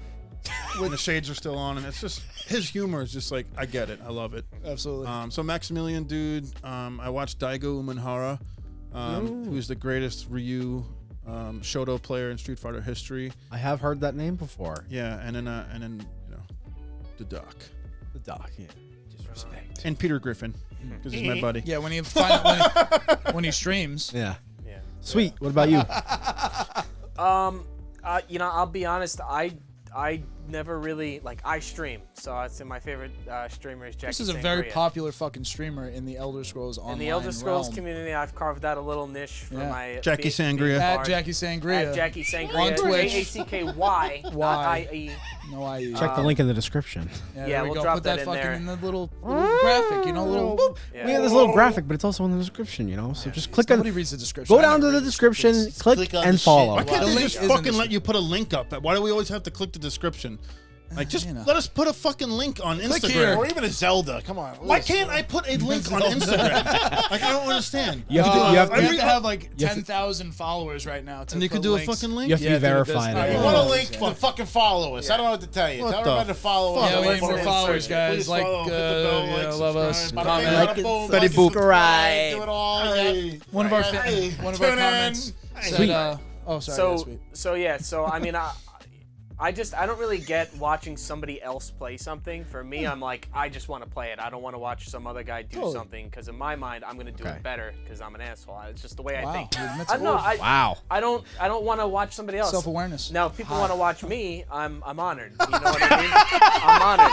When the shades are still on, and it's just his humor is just like, I get it, I love it. Absolutely. So Maximilian, dude, I watched Daigo Umenhara, who's the greatest Ryu Shoto player in Street Fighter history. I have heard that name before. Yeah, and then the Doc The Doc, yeah. Disrespect. and Peter Griffin, because he's my buddy. Yeah, when he when he streams. Yeah. Yeah. Sweet. What about you? I'll be honest. I never really I stream, so I'd say my favorite streamer is Jackie. This is a Sangria. very popular fucking streamer in the Elder Scrolls online In the Elder Scrolls realm. community, I've carved out a little niche for my Jackie big Sangria. At card. Jackie Sangria. At Jackie Sangria. On Twitch. ACKY, not Y. IE. No IE. Check the link in the description. Yeah, Yeah, there we we'll go. drop Put that that in fucking there. in the little graphic, little boop. Yeah. We have this little graphic, but it's also in the description, So just click on. Nobody reads the description. Go I down never to the read description, click click on the and shit. follow. Why can't The they link just is in fucking the let you put a link up? Why do we always have to click the description? Like, just let us put a fucking link on Instagram. here. Or even a Zelda. Come on. Why can't I put a link on Instagram? Like, I don't understand. You have to, you have, You have you to have like you have to- 10,000 followers right now. To And you put could do links. a fucking link? have to be Yeah, dude, verified. that's- You Yeah. want a Yeah. link? Well, fucking follow us. I don't know what to tell you. What Tell the everybody to follow us. Yeah, we need more Please followers, guys. Please Like, follow, hit the bell, love us. subscribe. Comment. Bada Like bing, it, bada boom, Betty like it, Boop, subscribe, right. Do it all. Hey. One of our Hey. one of our Tune in. comments Hey. said, "Oh, sorry, So that's sweet." so yeah. So I mean, I don't really get watching somebody else play something. For me, I'm like, I just want to play it. I don't want to watch some other guy do something because in my mind, I'm gonna do it better because I'm an asshole. It's just the way I think. I don't know. I don't want to watch somebody else. Self-awareness. Now, if people want to watch me, I'm honored. You know what I mean? I'm honored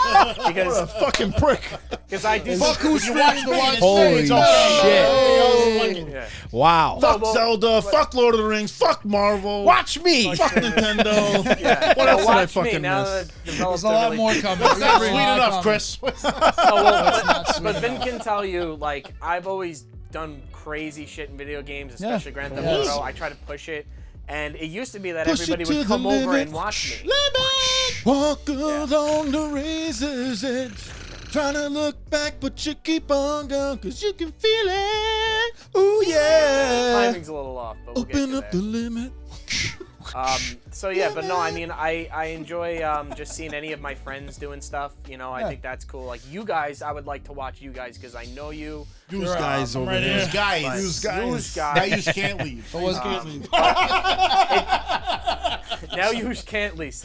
because What a fucking prick. because I do. Fuck who's watching the watch. Holy shit. Yeah. Wow. Fuck Zelda. Fuck Lord of the Rings. Fuck Marvel. Watch me. Fuck Nintendo. Yeah. What else did I Watch me fucking now miss? that I've developed There's a lot really- more coming. Not sweet enough, Chris. But Vin can tell you, like, I've always done crazy shit in video games, especially Grand Theft Auto. I try to push it. And it used to be that Push it everybody to would the come over limit. and watch me. Walk along the razor's edge. Trying to look back, but you keep on going, cause you can feel it. Ooh, yeah. Timing's a little off, but we'll get Open to up there. the limit. So yeah, but no, I mean, I enjoy just seeing any of my friends doing stuff. You know, I think that's cool. Like you guys, I would like to watch you guys because I know you. Use guys over Right there. here. Guys. Use guys. Now you can't leave. Now you can't leave.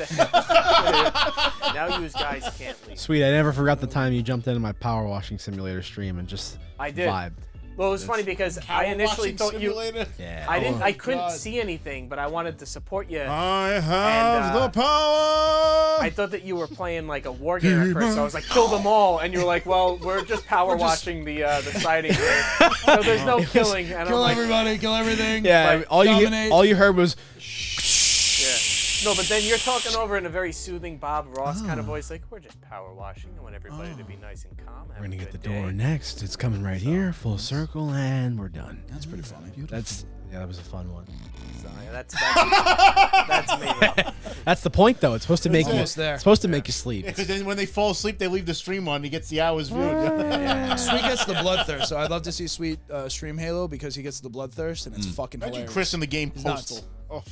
Now you guys can't leave. Sweet. I never forgot the time you jumped into my power washing simulator stream and just I did. vibed. Well, it was funny because I initially thought you. Yeah. I couldn't see anything, but I wanted to support you. I have And, the power. I thought that you were playing like a war game at first, so I was like, kill them all, and you were like, well, we're just power watching the sighting here, so there's no killing. And Kill I'm like, everybody, kill everything. Yeah. Like, all dominate. you heard was. no, but then you're talking over in a very soothing Bob Ross kind of voice, like we're just power washing. I want everybody to be nice and calm. We're gonna get the door next. It's coming right here, full circle, and we're done. That's pretty funny. That was a fun one. So, yeah, that's me. Though. That's the point, though. It's supposed to make you. Almost there. It's supposed to make you sleep. Because then when they fall asleep, they leave the stream on. He gets the hours viewed. Sweet gets the bloodthirst, so I'd love to see Sweet stream Halo because he gets the bloodthirst and it's fucking Imagine hilarious. Chris in the game He's postal. nuts. Oh.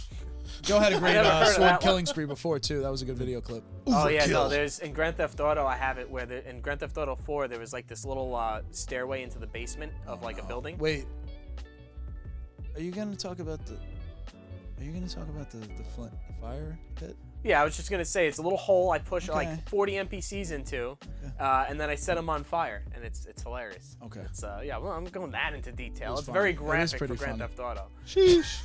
Joe had a great never heard of sword that killing spree before too. That was a good video clip. Oh yeah, no. There's in Grand Theft Auto, I have it where in Grand Theft Auto 4 there was like this little stairway into the basement of like a building. Wait, are you gonna talk about the? Are you gonna talk about the fire pit? Yeah, I was just gonna say it's a little hole I push Okay. like 40 NPCs into, and then I set them on fire, and it's hilarious. Okay. It's yeah, well I'm going that into detail. It's funny. very It is graphic for pretty Grand funny. Theft Auto. Sheesh.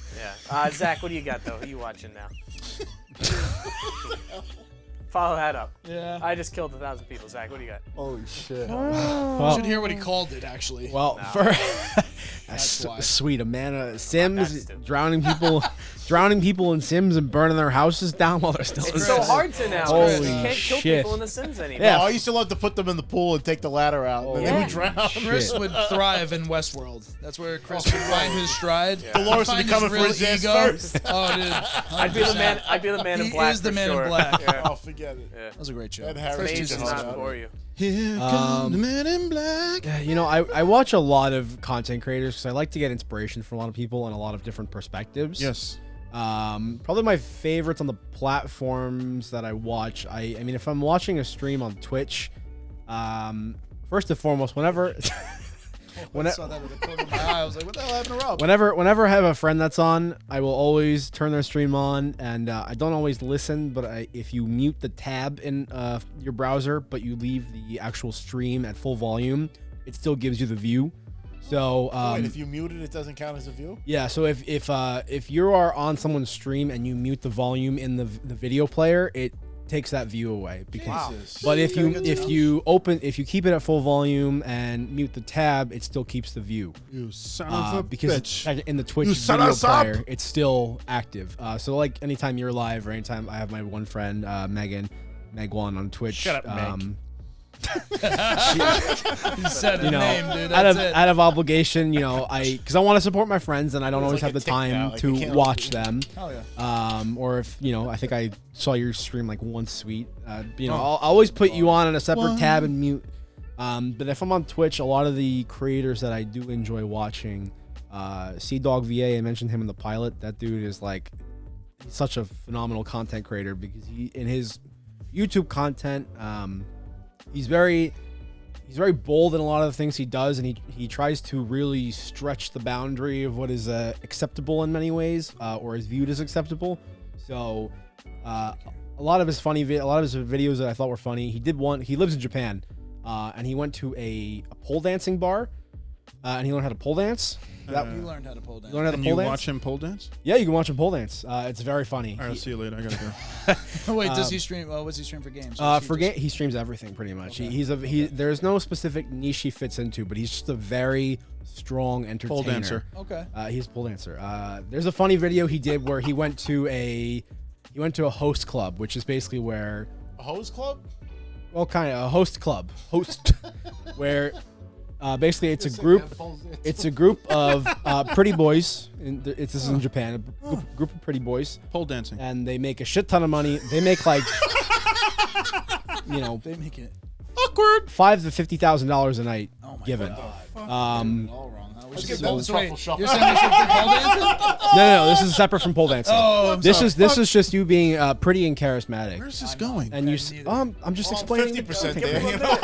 Yeah. Zach, what do you got though? Who you watching now? Follow that up. Yeah. I just killed 1,000 people. Zach, what do you got? Holy shit. You should hear what he called it actually. Well, That's why. sweet, a man of That's Sims stupid. drowning people in Sims and burning their houses down while they're still. It's so hard to now. Holy you can't kill shit. people in The Sims anymore. Yeah. Oh, I used to love to put them in the pool and take the ladder out. And then they would drown. Chris would thrive in Westworld. That's where Chris would find his stride. Dolores would be Find coming for real his ass ego. first. Oh, dude. I'd be the man. I'd be the man in He black. is the for man in sure. black. Yeah. Oh, forget it. That was a great show. Ed Harris First two is It's seasons. not for you. Here come the man in black. Yeah, you know, I watch a lot of content creators because I like to get inspiration from a lot of people and a lot of different perspectives. Yes. Probably my favorites on the platforms that I watch. I mean, if I'm watching a stream on Twitch, first and foremost, whenever I saw that with a corner of my eye. I was like, what the hell happened to Rob? whenever I have a friend that's on, I will always turn their stream on, and I don't always listen, but if you mute the tab in your browser, but you leave the actual stream at full volume, it still gives you the view. So Wait, if you mute it, it doesn't count as a view? yeah, so if you are on someone's stream and you mute the volume in the video player, it takes that view away. Because, but if you keep it at full volume and mute the tab, it still keeps the view. You son of a Because bitch. in the Twitch You set video us up. player, it's still active. So like anytime you're live or anytime I have my one friend Meg1 on Twitch. Shut up, Meg. You said You a know, name, dude. out That's of it. out of obligation, you know, because I want to support my friends and I don't always like have a the tick now, time like, you to can't watch them. Hell yeah. Or if you know, I think I saw your stream like once, Sweet. You know, I'll always put you on a separate tab and mute. But if I'm on Twitch, a lot of the creators that I do enjoy watching, Dog VA, I mentioned him in the pilot. That dude is like such a phenomenal content creator because he in his YouTube content, he's very bold in a lot of the things he does, and he tries to really stretch the boundary of what is acceptable in many ways, or is viewed as acceptable. So a lot of his videos that I thought were funny. He lives in Japan, and he went to a pole dancing bar, and he learned how to pole dance. You learned how to pole dance. Can you watch him pole dance? Yeah, you can watch him pole dance. It's very funny. All right, I'll see you later. I gotta go. Wait, does he stream? What's he stream for games? He streams everything pretty much. Okay. There's no specific niche he fits into, but he's just a very strong entertainer. Pole dancer. Okay. He's a pole dancer. There's a funny video he did where he went to a host club, which is basically where A hose club? well, kind of a host club, where basically it's a group. It's a group of pretty boys. This is in Japan. A group of pretty boys, Pole dancing. and they make a shit ton of money. They make like, They make it. Awkward. $5,000 to $50,000 a night Oh my given. God. All wrong. Huh? We should get So- that. So wait, Truffle shuffle. you're saying we should do pole dancing? No, this is separate from pole dancing. Oh, I'm this sorry. is just you being pretty and charismatic. Where's this going? And you, neither. I'm just explaining. 50% Give there. me- You know?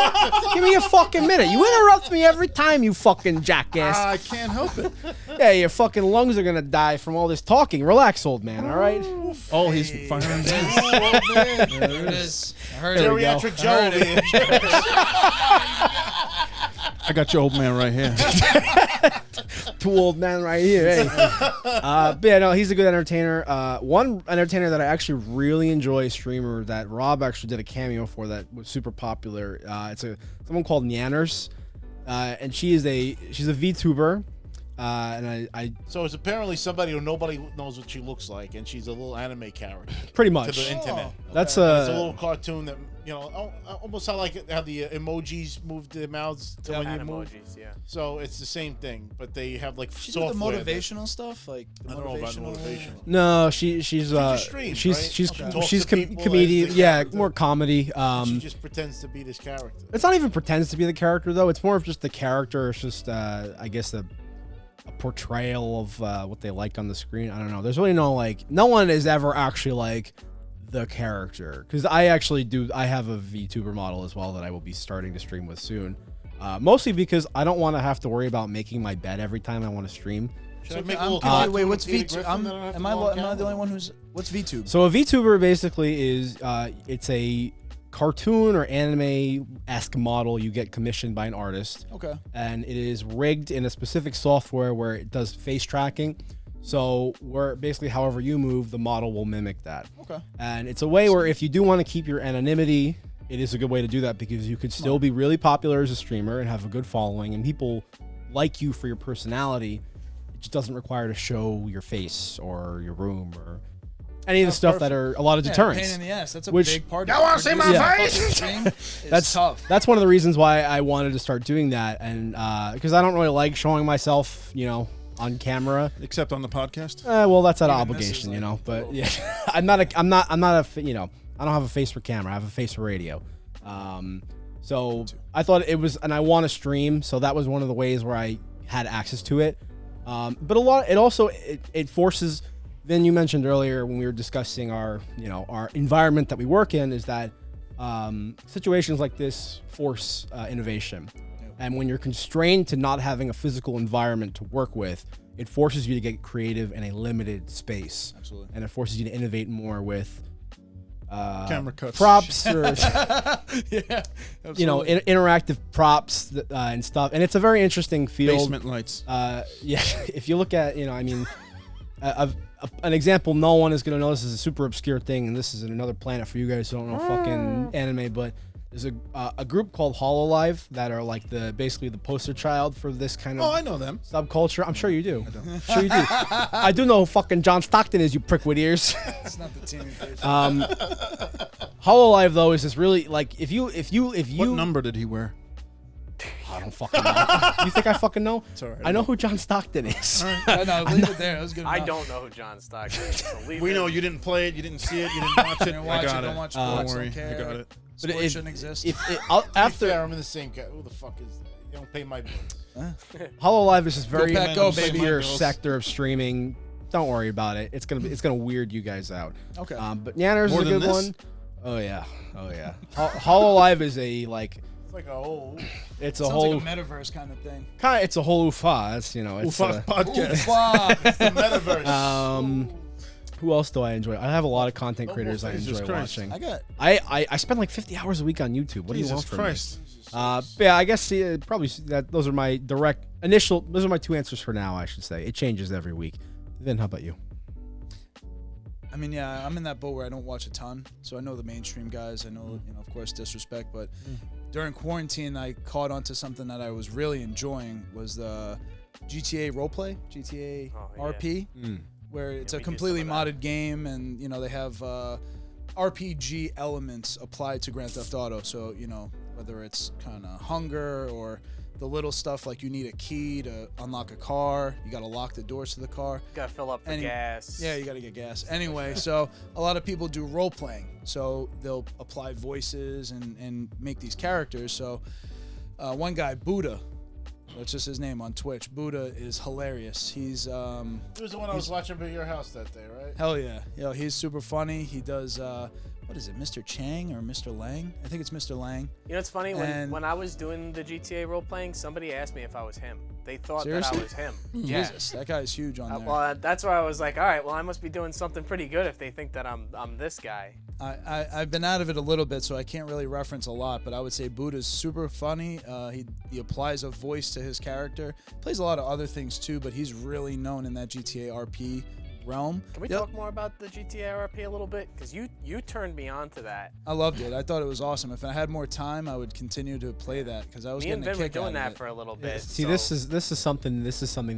Give me a fucking minute. You interrupt me every time, you fucking jackass. I can't help it. Yeah, your fucking lungs are gonna die from all this talking. Relax, old man. All right. Oh, he's firing dance. There it is. I heard it. Geriatric Joe over here. I got your old man right here. Two old men right here. Hey. But yeah, no, he's a good entertainer. One entertainer that I actually really enjoy, streamer that Rob actually did a cameo for that was super popular. It's someone called Nyanners, and she's a VTuber. And I So it's apparently somebody who nobody knows what she looks like, and she's a little anime character pretty to much. the internet. That's It's a little cartoon that, almost how the emojis move their mouths to when you move. Emojis, yeah. So it's the same thing, but they have like She did software. the that- motivational stuff, like the I don't know about motivational. No, she's just streams, right? she's Okay. Talks she's to people comedian. as the Yeah, character. more comedy. She just pretends to be this character. It's not even pretends to be the character though. It's more of just the character. It's just I guess a portrayal of what they like on the screen. I don't know. There's really no one is ever actually like the character, because I actually do. I have a VTuber model as well that I will be starting to stream with soon. Mostly because I don't want to have to worry about making my bed every time I want to stream. Should I make a I'm little confused. cartoon Wait, what's with Peter VTube? Griffin that I don't have to Am go I on the camera? only one who's what's VTube? So a VTuber basically is it's a cartoon or anime-esque model. You get commissioned by an artist. Okay. And it is rigged in a specific software where it does face tracking. So where basically however you move, the model will mimic that. Okay. And it's a way where if you do want to keep your anonymity, it is a good way to do that, because you could still be really popular as a streamer and have a good following, and people like you for your personality. It just doesn't require to show your face or your room or any of the stuff that are a lot of deterrents. Pain in the ass. That's a Which- big part. Y'all wanna see my face? That's tough. That's one of the reasons why I wanted to start doing that, and because I don't really like showing myself, on camera. Except on the podcast. Well, that's an Even this obligation, is like But yeah, I don't have a face for camera. I have a face for radio. So I thought it was, and I want to stream, so that was one of the ways where I had access to it. But it forces. Then you mentioned earlier when we were discussing our environment that we work in, is that situations like this force innovation. And when you're constrained to not having a physical environment to work with, it forces you to get creative in a limited space. Absolutely. And it forces you to innovate more with Camera cuts. props or Yeah. Absolutely. interactive props and stuff. And it's a very interesting field. Basement lights. Yeah, if you look at, an example no one is going to know, this is a super obscure thing, and this is in another planet for you guys who don't know fucking anime, but there's a group called Hololive that are like basically the poster child for this kind of Oh, I know them. subculture. I'm sure you do. I'm sure you do. I do know who fucking John Stockton is, you prick with ears. It's not the team. Hololive though is this really like if you What number did he wear? I don't fucking know. You think I fucking know? It's all right. I know who John Stockton is. No, leave it there. That was good. I enough. don't know who John Stockton is. So leave We it. know you didn't play it, you didn't see it, you didn't watch it. Didn't watch I got it, don't watch Don't sports, worry, don't care. I got it. Sports But shouldn't exist. After Fair, I'm in the same cat. Who the fuck is that? You don't pay my bills. Hololive is this very Pack, go, baby. obscure sector of streaming. Don't worry about it. It's gonna weird you guys out. Okay. But Nyanners is More a than good this? one. Oh yeah. Hololive is a It's like a whole. it's a Sounds whole like a metaverse kind of thing. it's a whole UFA. It's Ufa podcast. Wow. the metaverse. Who else do I enjoy? I have a lot of content creators I Jesus enjoy Christ. watching. I got. I spend like 50 hours a week on YouTube. What do you want Jesus from Christ. me? Yeah, I guess probably that. Those are my direct initial. Those are my two answers for now. I should say it changes every week. Then how about you? I mean, yeah, I'm in that boat where I don't watch a ton, so I know the mainstream guys. I know, of course, Disrespect. But during quarantine, I caught onto something that I was really enjoying was the GTA roleplay, GTA RP, where it's a completely modded game, and they have RPG elements applied to Grand Theft Auto. So whether it's kind of hunger or the little stuff like you need a key to unlock a car, you got to lock the doors to the car. Got to fill up the gas. Yeah, you got to get gas. Anyway, so a lot of people do role playing. So they'll apply voices and make these characters. So one guy, Buddha, that's just his name on Twitch. Buddha is hilarious. He's He was the one I was watching at your house that day, right? hell yeah. He's super funny. He does what is it, Mr. Chang or Mr. Lang? I think it's Mr. Lang. It's funny, when I was doing the GTA role playing, somebody asked me if I was him. They thought Seriously? that I was him. Jesus, that guy's huge on there. Well, that's why I was like, all right, well, I must be doing something pretty good if they think that I'm this guy. I've been out of it a little bit, so I can't really reference a lot, but I would say Buddha's super funny. He applies a voice to his character. Plays a lot of other things too, but he's really known in that GTA RP realm. Can we talk more about the GTA RP a little bit? Because you turned me on to that. I loved it. I thought it was awesome. If I had more time, I would continue to play that because I was getting a kick out of it. Me and Vin were doing that for a little bit. See, so. this is something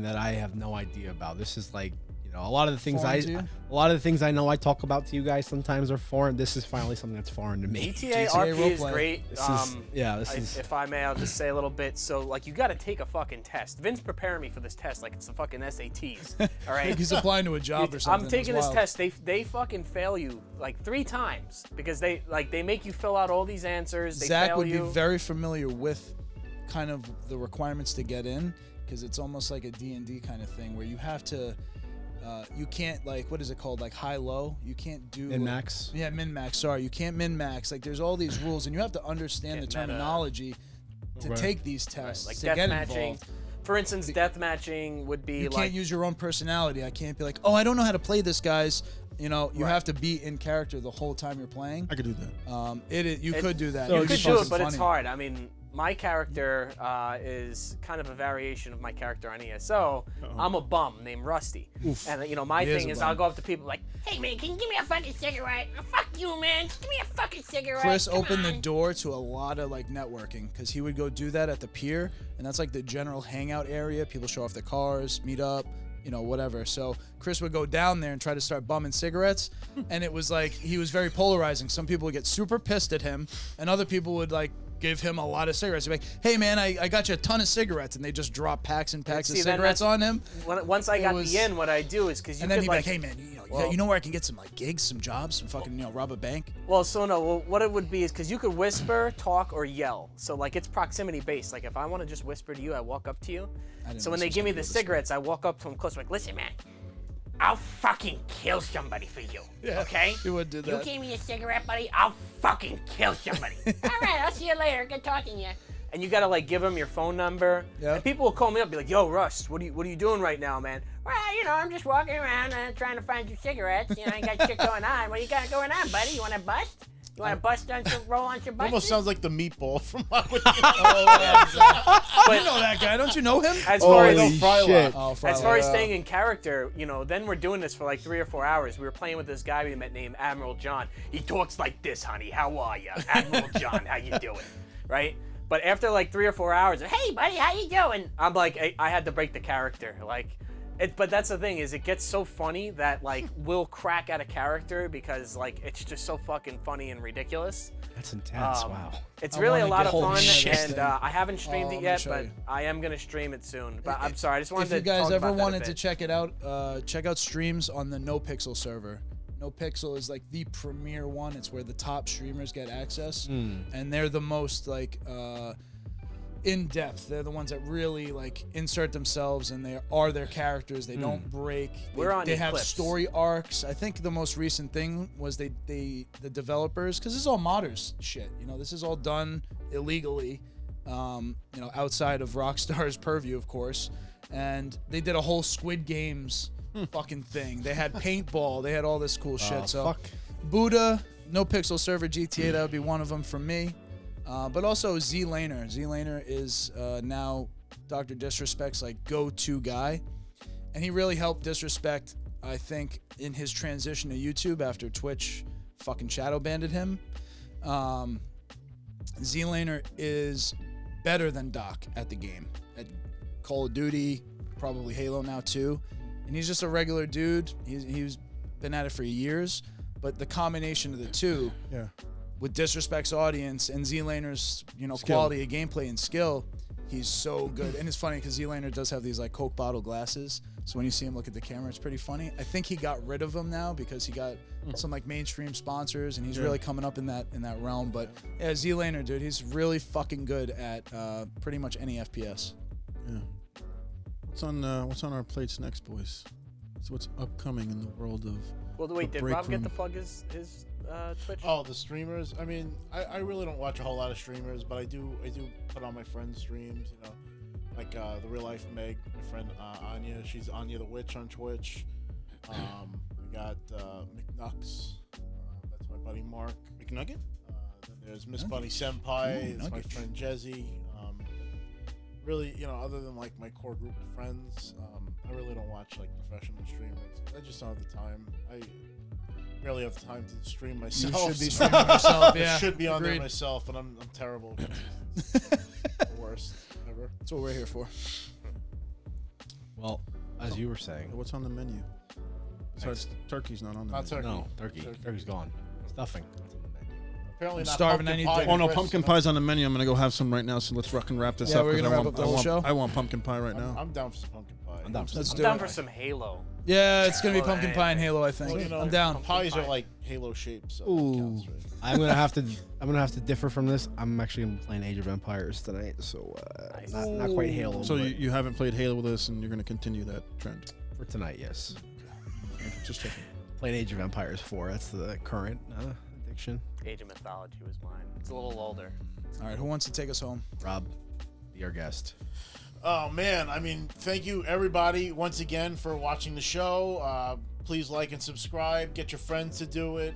that I have no idea about. This is like a lot of the things I know I talk about to you guys sometimes are foreign. This is finally something that's foreign to me. GTA RP is great. If I may, I'll just say a little bit. So, you got to take a fucking test. Vince preparing me for this test like it's the fucking SATs. All right. Like he's applying to a job or something. I'm taking this test. They fucking fail you like 3 times because they make you fill out all these answers. They Zach fail would you. be very familiar with kind of the requirements to get in because it's almost like a D&D kind of thing where you have to. You can't what is it called? Like high-low? You can't do min-max? Yeah, min-max. Sorry, you can't min-max. Like there's all these rules, and you have to understand the terminology to take these tests. Like to death get matching. involved. For instance, death matching would be You like. can't use your own personality. I can't be like, oh, I don't know how to play this, guys. You have to be in character the whole time you're playing. I could do that. You could do that. You It'd could be do it, fucking but it's funny. hard. I mean, my character is kind of a variation of my character on ESO. I'm a bum named Rusty. And, my thing is I'll go up to people like, hey, man, can you give me a fucking cigarette? Oh, fuck you, man. Just give me a fucking cigarette. Chris opened the door to a lot of networking because he would go do that at the pier, and that's like the general hangout area. People show off their cars, meet up, whatever. So Chris would go down there and try to start bumming cigarettes, and it was like he was very polarizing. Some people would get super pissed at him, and other people would give him a lot of cigarettes. They'd be like, hey man, I got you a ton of cigarettes, and they just drop packs and packs of cigarettes on him. Once I got the in, what I do is because you and then could he'd be like, hey man, you know where I can get some gigs, some jobs, some fucking rob a bank. Well, what it would be is because you could whisper, talk, or yell. So it's proximity based. Like if I want to just whisper to you, I walk up to you. So when they give me the cigarettes, I walk up to them close. Like, listen, man, I'll fucking kill somebody for you. Yeah, okay? He would do that. You gave me a cigarette, buddy. I'll fucking kill somebody. All right, I'll see you later. Good talking to you. And you gotta give them your phone number. Yeah. And people will call me up, and be like, "Yo, Russ, what are you doing right now, man?" Well, I'm just walking around trying to find some cigarettes. I ain't got shit going on. What you got going on, buddy? You wanna bust? You wanna roll on some busters? Almost sounds like the meatball from Oh, yeah, exactly. You know that guy, don't you know him? As far as As far as staying in character, then we're doing this for like 3 or 4 hours. We were playing with this guy we met named Admiral John. He talks like this, honey. How are you, Admiral John? How you doing? Right? But after like 3 or 4 hours, hey buddy, how you doing? I'm like, I had to break the character. But that's the thing is it gets so funny that we'll crack at a character because it's just so fucking funny and ridiculous. That's intense. Wow. It's really a lot of fun, shit. and I haven't streamed it yet, but you. I am gonna stream it soon. But I'm sorry, I just wanted If you to guys talk ever about that a wanted bit. to check it out, check out streams on the No Pixel server. No Pixel is the premier one. It's where the top streamers get access, and they're the most in depth. They're the ones that really insert themselves, and they are their characters. They don't break. They have story arcs. I think the most recent thing was the developers, because this is all modders shit. This is all done illegally, outside of Rockstar's purview, of course. And they did a whole Squid Games fucking thing. They had paintball. They had all this cool shit. So fuck. Buddha, No Pixel Server GTA, that would be one of them from me. But also Z Laner. Z Laner is now Dr. Disrespect's like go-to guy. And he really helped Disrespect, I think, in his transition to YouTube after Twitch fucking shadow banded him. Z Laner is better than Doc at the game. At Call of Duty, probably Halo now too. And he's just a regular dude. He's been at it for years. But the combination of the two, with Disrespect's audience and Z Laner's, quality of gameplay and skill, he's so good. And it's funny because Z Laner does have these like Coke bottle glasses. So when you see him look at the camera, it's pretty funny. I think he got rid of them now because he got some like mainstream sponsors, and he's really coming up in that realm. But yeah, Z Laner, dude, he's really fucking good at pretty much any FPS. Yeah. What's on our plates next, boys? So what's upcoming in the world of? Well, wait, did Rob get to plug his Twitch? Oh, the streamers. I mean, I really don't watch a whole lot of streamers, but I do put on my friends' streams. Like the Real Life Meg, my friend Anya. She's Anya the Witch on Twitch. We got McNucks. That's my buddy Mark. McNugget? Then there's Miss Bunny Senpai. It's my friend Jezzy. Really, other than like my core group of friends, I really don't watch like professional streamers. I just don't have the time. I barely have the time to stream myself. You should be streaming yourself. Yeah, I should be on there myself, but I'm terrible. The worst ever. That's what we're here for. Well, as you were saying, What's on the menu? Besides, turkey's not on the Not menu. turkey. no, turkey's gone. Stuffing. Apparently I'm not starving. pumpkin I need pie to- Oh no, Chris. pumpkin pie's on the menu. I'm gonna go have some right now. So let's wrap this Yeah, up. we're 'cause gonna wrap up the whole show? I want pumpkin pie right now. I'm down for some pumpkin pie. I'm down for Let's some. do Down it. for some Halo. Yeah, it's gonna be Oh, pumpkin man. pie and Halo. I think. Well, I'm down. Pies are like Halo shaped, so Ooh. it counts, right? I'm gonna have to differ from this. I'm actually gonna be playing Age of Empires tonight, so Nice. not quite Halo. So but you haven't played Halo with us, and you're gonna continue that trend. for tonight, yes. Just checking. Playing Age of Empires 4. That's the current addiction. Age of Mythology was mine. It's a little older. All right, who wants to take us home? Rob, be our guest. Oh man, I mean, thank you everybody once again for watching the show. Please like and subscribe. Get your friends to do it.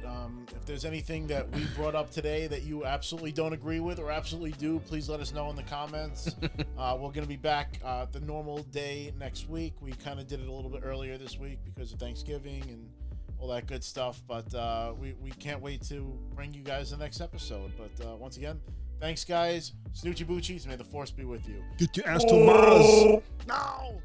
If there's anything that we brought up today that you absolutely don't agree with or absolutely do, please let us know in the comments. We're going to be back the normal day next week. We kind of did it a little bit earlier this week because of Thanksgiving and all that good stuff. But we can't wait to bring you guys the next episode. But once again, thanks guys. Snoochie Boochies. May the force be with you. Get your ass to Mars. No!